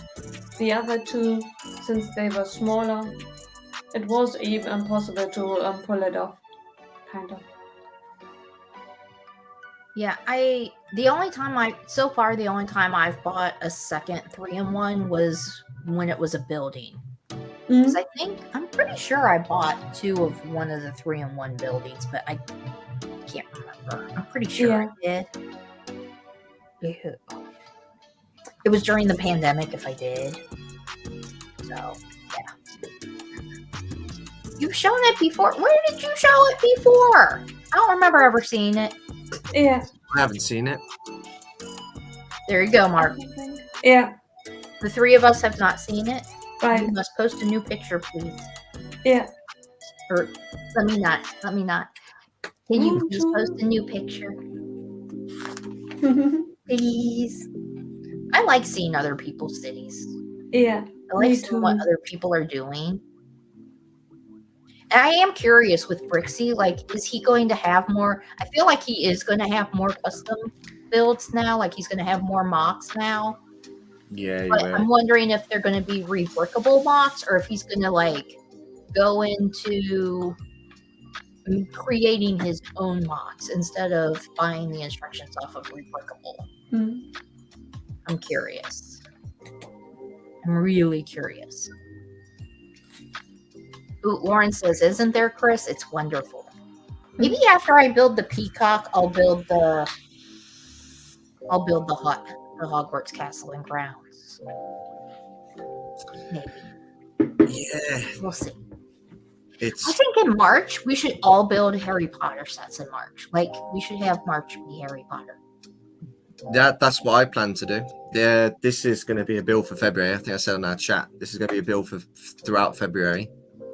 the other 2, since they were smaller, it was even impossible to pull it off, kind of.
Yeah, the only time I've bought a second 3-in-1 was when it was a building. Because I'm pretty sure I bought 2 of one of the 3-in-1 buildings, but I can't remember. I'm pretty sure I did. Yeah. It was during the pandemic if I did. So, yeah. You've shown it before. Where did you show it before? I don't remember ever seeing it.
Yeah.
I haven't seen it.
There you go, Mark.
Yeah.
The three of us have not seen it.
Right.
You must post a new picture, please.
Yeah.
Or let me not. Can you please post a new picture? Please. I like seeing other people's cities.
Yeah.
I like
me
seeing
too.
what other people are doing. And I am curious with Brixie, like, is he going to have more? I feel like he is going to have more custom builds now. Like, he's going to have more mocks now.
Yeah,
But I'm wondering if they're going to be reworkable mocks or if he's going to, like, go into creating his own mocks instead of buying the instructions off of reworkable.
Mm.
I'm curious. I'm really curious. Ooh, Lauren says, "Isn't there, Chris? It's wonderful." Maybe after I build the peacock, I'll build the Hogwarts castle and grounds. Maybe.
Yeah.
We'll see.
I
think in March we should all build Harry Potter sets in March. Like, we should have March be Harry Potter.
That's what I plan to do. Yeah, this is going to be a build for February. I think I said on our chat. This is going to be a build for throughout February.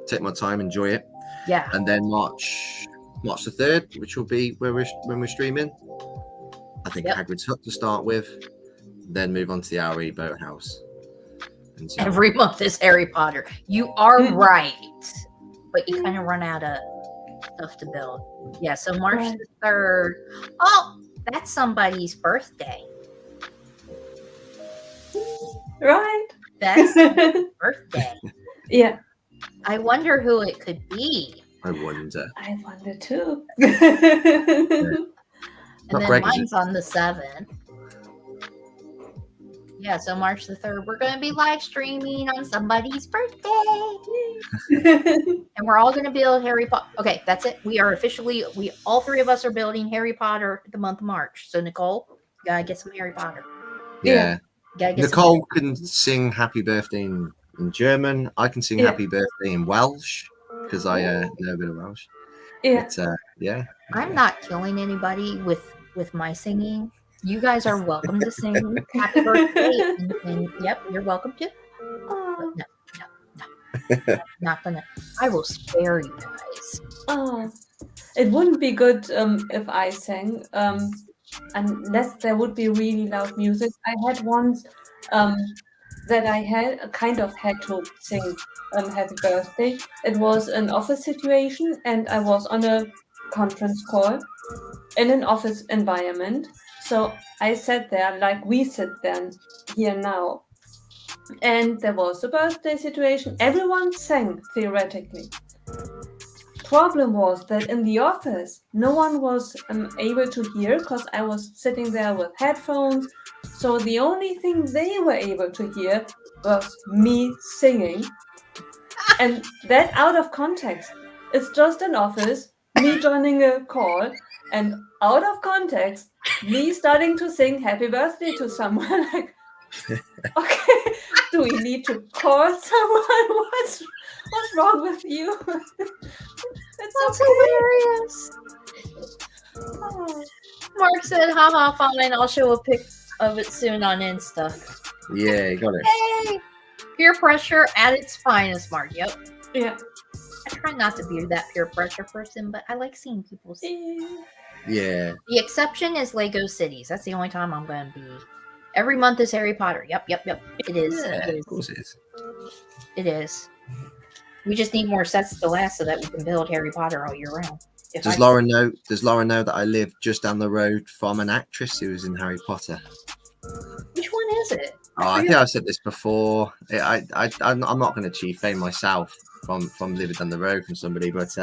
Take my time, enjoy it.
Yeah.
And then March the 3rd, which will be when we're streaming. I think Hagrid's Hut to start with, then move on to the RE Boathouse. And so
every month is Harry Potter. You are right, but you kind of run out of stuff to build. Yeah. So March the 3rd. Oh, that's somebody's birthday.
Right.
That's somebody's birthday.
Yeah.
I wonder who it could be.
I wonder
too.
And then mine's on the 7th. Yeah, so March the 3rd, we're going to be live streaming on somebody's birthday. And we're all going to build Harry Potter. Okay, that's it. We are all three of us are building Harry Potter the month of March. So, Nicole, you got to get some Harry Potter.
Yeah.
Get
Nicole can sing happy birthday in German. I can sing happy birthday in Welsh because I know a bit of Welsh.
Yeah.
But,
I'm not killing anybody with my singing. You guys are welcome to sing happy birthday. And yep, you're welcome to. No. Not gonna. I will spare you guys.
Oh, it wouldn't be good if I sang, unless there would be really loud music. I had once that I had to sing happy birthday. It was an office situation, and I was on a conference call in an office environment. So I sat there like we sit there here now. And there was a birthday situation. Everyone sang, theoretically. Problem was that in the office, no one was able to hear because I was sitting there with headphones. So the only thing they were able to hear was me singing. And that out of context. It's just an office, me joining a call, and out of context, me starting to sing happy birthday to someone. Like, okay, do we need to call someone? What's wrong with you?
That's hilarious. Oh. Mark said, haha, fine. I'll show a pic of it soon on Insta.
Yeah, you got it.
Hey! Peer pressure at its finest, Mark. Yep.
Yeah.
I try not to be that peer pressure person, but I like seeing people see.
Yeah.
The exception is Lego Cities. That's the only time I'm going to be. Every month is Harry Potter. Yep. It is.
Yeah,
it is.
Of course it is.
It is. We just need more sets to last so that we can build Harry Potter all year round.
Does Lauren know that I live just down the road from an actress who was in Harry Potter?
Which one is it?
Oh, I think I've said this before. I'm not going to achieve fame myself from living down the road from somebody, but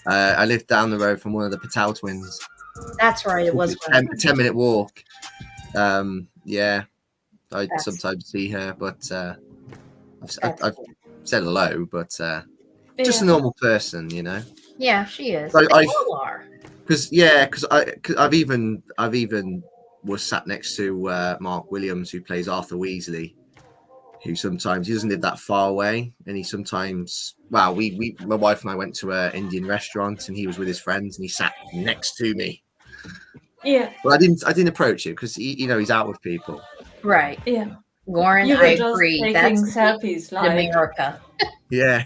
I live down the road from one of the Patel twins.
That's right. It was
a 10-minute walk. Yeah, I sometimes see her, but I've said hello, but just a normal person, you know.
Yeah, she is.
So
they all are.
Because I've even was sat next to Mark Williams, who plays Arthur Weasley, who sometimes he doesn't live that far away, and he sometimes my wife and I went to an Indian restaurant, and he was with his friends, and he sat next to me.
Yeah.
Well, I didn't approach him because he's out with people.
Right.
Yeah.
Lauren,
You were
I
just
agree.
taking
That's
selfies, like.
America.
Yeah.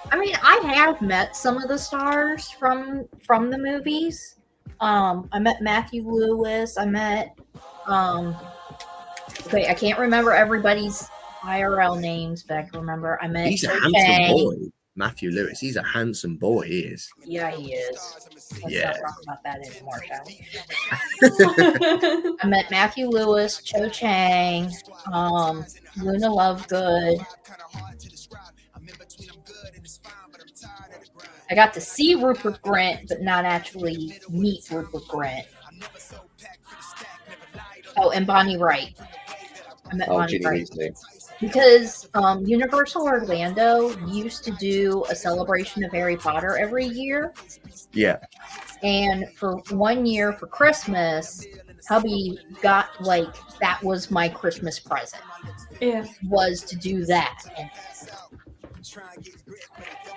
I mean, I have met some of the stars from the movies. I met Matthew Lewis. I met okay, I can't remember everybody's IRL names, but I can remember I met
He's a
Cho
handsome
Chang.
boy, Matthew Lewis. He's a handsome boy. He is.
Yeah, he is. Let's
Yeah.
not talk about that anymore, shall we? I met Matthew Lewis, Cho Chang, Luna Lovegood. I got to see Rupert Grint, but not actually meet Rupert Grint. Oh, and Bonnie Wright. I met Bonnie Wright. Because Universal Orlando used to do a celebration of Harry Potter every year.
Yeah.
And for 1 year for Christmas, hubby got that was my Christmas present.
Yeah.
Was to do that.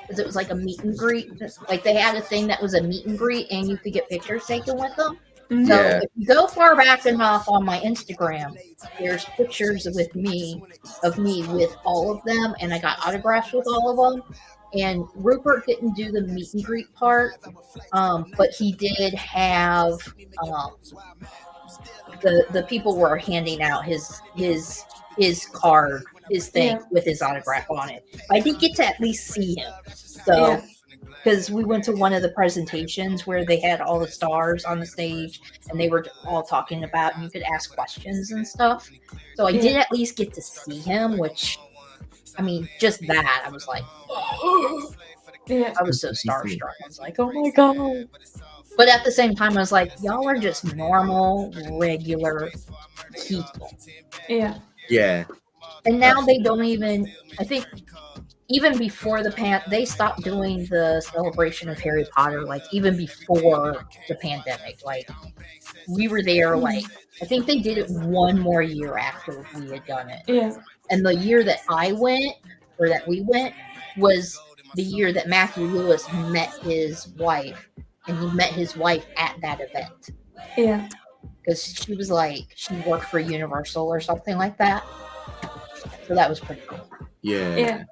Because it was like a meet and greet. Like they had a thing that was a meet and greet and you could get pictures taken with them.
Mm-hmm.
So
Yeah.
if you go far back enough on my Instagram, there's pictures of me with all of them, and I got autographs with all of them. And Rupert didn't do the meet and greet part, but he did have the people were handing out his card, his thing with his autograph on it. I did get to at least see him, so. Because we went to one of the presentations where they had all the stars on the stage and they were all talking about, and you could ask questions and stuff. So I did at least get to see him, which, I mean, just that, I was like, I was so starstruck. I was like, oh my God. But at the same time, I was like, y'all are just normal, regular people.
Yeah.
Yeah.
And now they don't even, I think, even before they stopped doing the celebration of Harry Potter, even before the pandemic. We were there, I think they did it one more year after we had done it.
Yeah.
And the year that I went, or that we went, was the year that Matthew Lewis met his wife, and he met his wife at that event.
Yeah.
Because she was she worked for Universal or something like that. So that was pretty cool.
Yeah.
Yeah.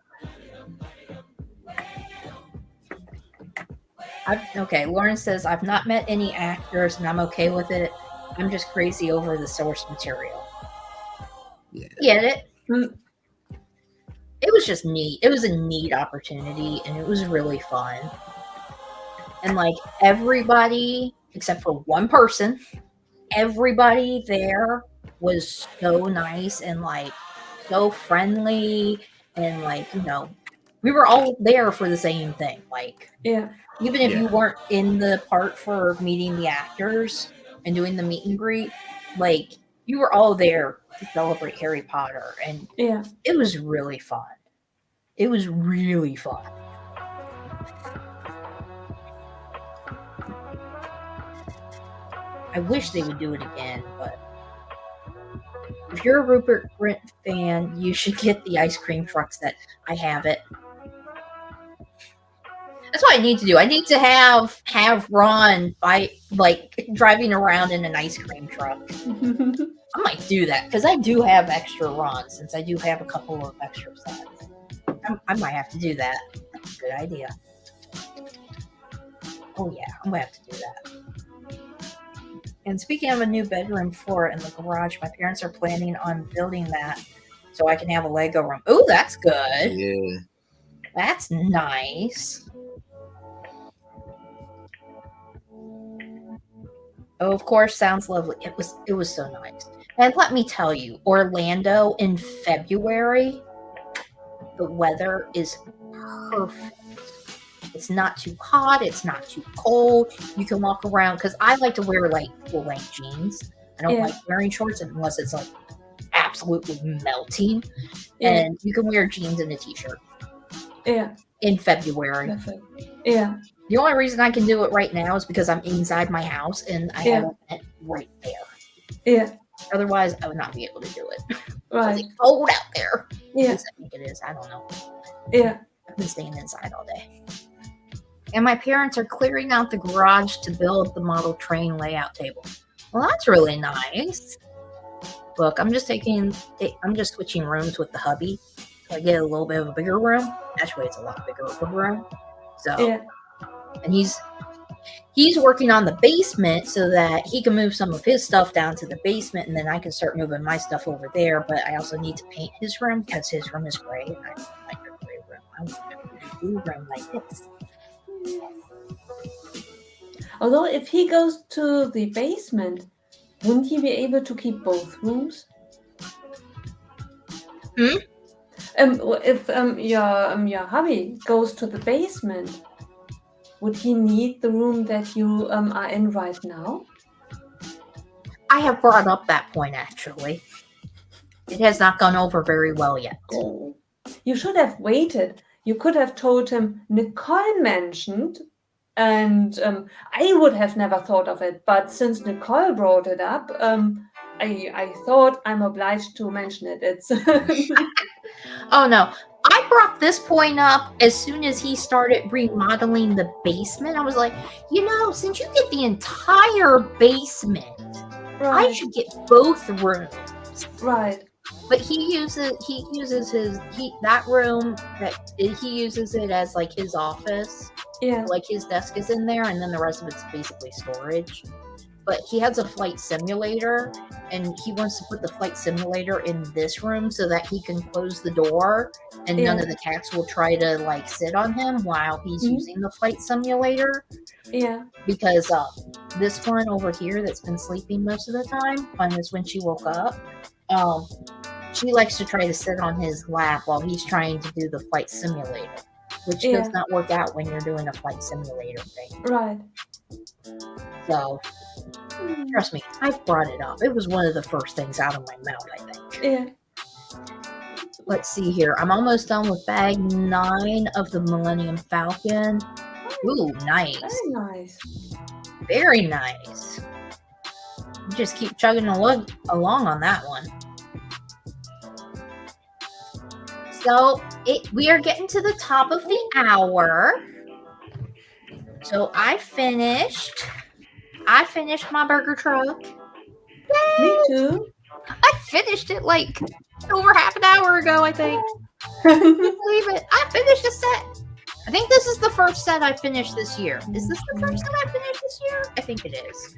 Okay, Lauren says, I've not met any actors and I'm okay with it. I'm just crazy over the source material.
Yeah.
Get it?
Mm.
It was just neat. It was a neat opportunity and it was really fun. And everybody, except for one person, everybody there was so nice and so friendly and we were all there for the same thing. Even if you weren't in the part for meeting the actors and doing the meet and greet, you were all there to celebrate Harry Potter. And it was really fun. It was really fun. I wish they would do it again, but if you're a Rupert Grint fan, you should get the ice cream truck set. I have it. That's what I need to do. I need to have Ron driving around in an ice cream truck. I might do that because I do have extra Ron, since I do have a couple of extra sets. I might have to do that. That's a good idea. Oh yeah, I'm gonna have to do that. And speaking of a new bedroom floor in the garage, my parents are planning on building that so I can have a Lego room. Oh, that's good.
Yeah.
That's nice. Oh, of course, sounds lovely. It was so nice. And let me tell you, Orlando in February, the weather is perfect. It's not too hot. It's not too cold. You can walk around, because I like to wear full-length jeans. I don't like wearing shorts unless it's absolutely melting.
Yeah.
And you can wear jeans and a t-shirt.
Yeah.
In February.
Yeah.
The only reason I can do it right now is because I'm inside my house and I have it right there.
Yeah.
Otherwise, I would not be able to do it.
Right.
It's cold out there.
Yeah.
I think it is. I don't know.
Yeah.
I've been staying inside all day. And my parents are clearing out the garage to build the model train layout table. Well, that's really nice. Look, I'm just switching rooms with the hubby. So I get a little bit of a bigger room. Actually, it's a lot bigger of a room. So,
Yeah.
and he's working on the basement so that he can move some of his stuff down to the basement, and then I can start moving my stuff over there. But I also need to paint his room because his room is gray, and I don't like a gray room. I want a blue room like this.
Although if he goes to the basement, wouldn't he be able to keep both rooms? If your hubby goes to the basement, would he need the room that you are in right now?
I have brought up that point, actually. It has not gone over very well yet.
Oh. You should have waited. You could have told him Nicole mentioned, and I would have never thought of it. But since Nicole brought it up, I thought I'm obliged to mention it. It's
Oh no. I brought this point up as soon as he started remodeling the basement. I was like, since you get the entire basement, I should get both rooms.
Right.
But he uses that room that he uses it as like his office.
Yeah.
Like his desk is in there, and then the rest of it's basically storage. But he has a flight simulator, and he wants to put the flight simulator in this room so that he can close the door, and none of the cats will try to like sit on him while he's using the flight simulator.
Yeah.
Because this one over here that's been sleeping most of the time, minus when she woke up, she likes to try to sit on his lap while he's trying to do the flight simulator, which does not work out when you're doing a flight simulator thing.
Right.
So, trust me, I've brought it up. It was one of the first things out of my mouth, I think.
Yeah.
Let's see here. I'm almost done with bag 9 of the Millennium Falcon. Ooh, nice.
Very nice.
Very nice. Just keep chugging along on that one. So, we are getting to the top of the hour. So, I finished my burger truck. Yay!
Me too.
I finished it like over half an hour ago, I think. I can't believe it. I finished a set. I think this is the first set I finished this year. Is this the first set I finished this year? I think it is.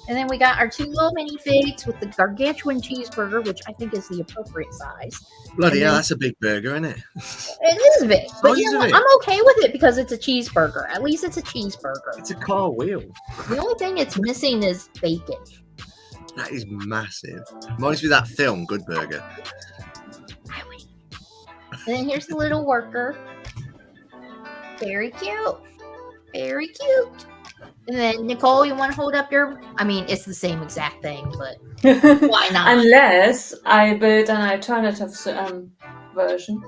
And then we got our 2 little minifigs with the gargantuan cheeseburger, which I think is the appropriate size.
Bloody hell, that's a big burger, isn't it?
It is big. But you know what? I'm okay with it because it's a cheeseburger. At least it's a cheeseburger.
It's a car wheel.
The only thing it's missing is bacon.
That is massive. Reminds me of that film, Good Burger.
And then here's the little worker. Very cute. Very cute. And then, Nicole, you want to hold up your... I mean, it's the same exact thing, but why not?
Unless I build an alternative version.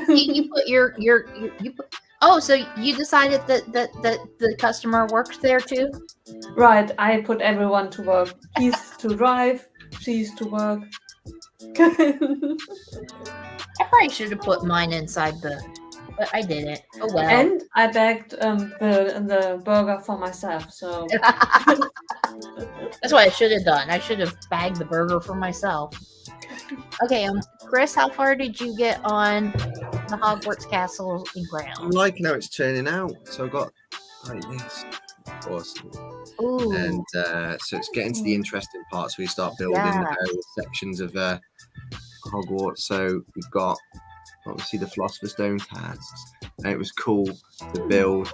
you put your you put... Oh, so you decided that the customer works there too?
Right. I put everyone to work. He's to drive. She's to work.
I probably should have put mine inside the... But I didn't. Oh well.
And I bagged the burger for myself. So
that's what I should have done. I should have bagged the burger for myself. Okay, Chris, how far did you get on the Hogwarts Castle and grounds?
I'm liking how it's turning out. So I've got like this. Awesome.
Ooh.
And so it's getting to the interesting parts. We start building the various sections of Hogwarts. So we've got obviously the Philosopher's Stone tasks, and it was cool to build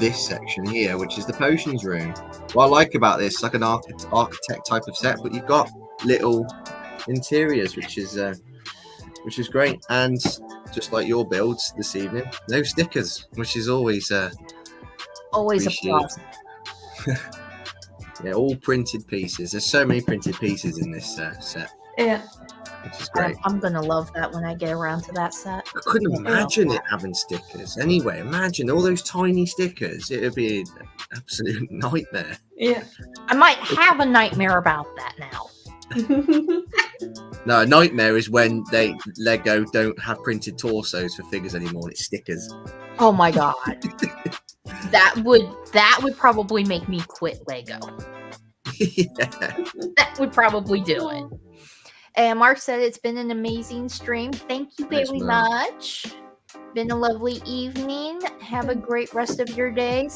this section here, which is the potions room. What I like about this, like an architect type of set, but you've got little interiors, which is great. And just like your builds this evening, no stickers, which is always a plus. Yeah, all printed pieces. There's so many printed pieces in this set.
Yeah.
Which is great.
I'm gonna love that when I get around to that set.
I couldn't imagine it having stickers. Anyway, imagine all those tiny stickers. It would be an absolute nightmare.
Yeah.
I might have a nightmare about that now.
No, a nightmare is when Lego don't have printed torsos for figures anymore. It's stickers.
Oh my god. That would probably make me quit Lego.
Yeah.
That would probably do it. And Mark said it's been an amazing stream. Thank you very much. Been a lovely evening. Have a great rest of your day.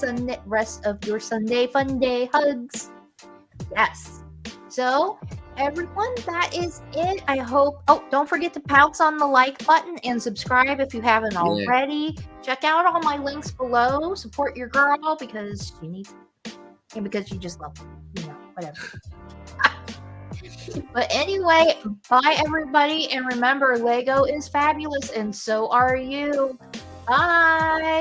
Rest of your Sunday fun day. Hugs. Yes. So, everyone, that is it. I hope. Oh, don't forget to pounce on the like button and subscribe if you haven't already. Check out all my links below. Support your girl because she needs it. And because you just love her. Whatever. But anyway, bye everybody. And remember, Lego is fabulous and so are you. Bye.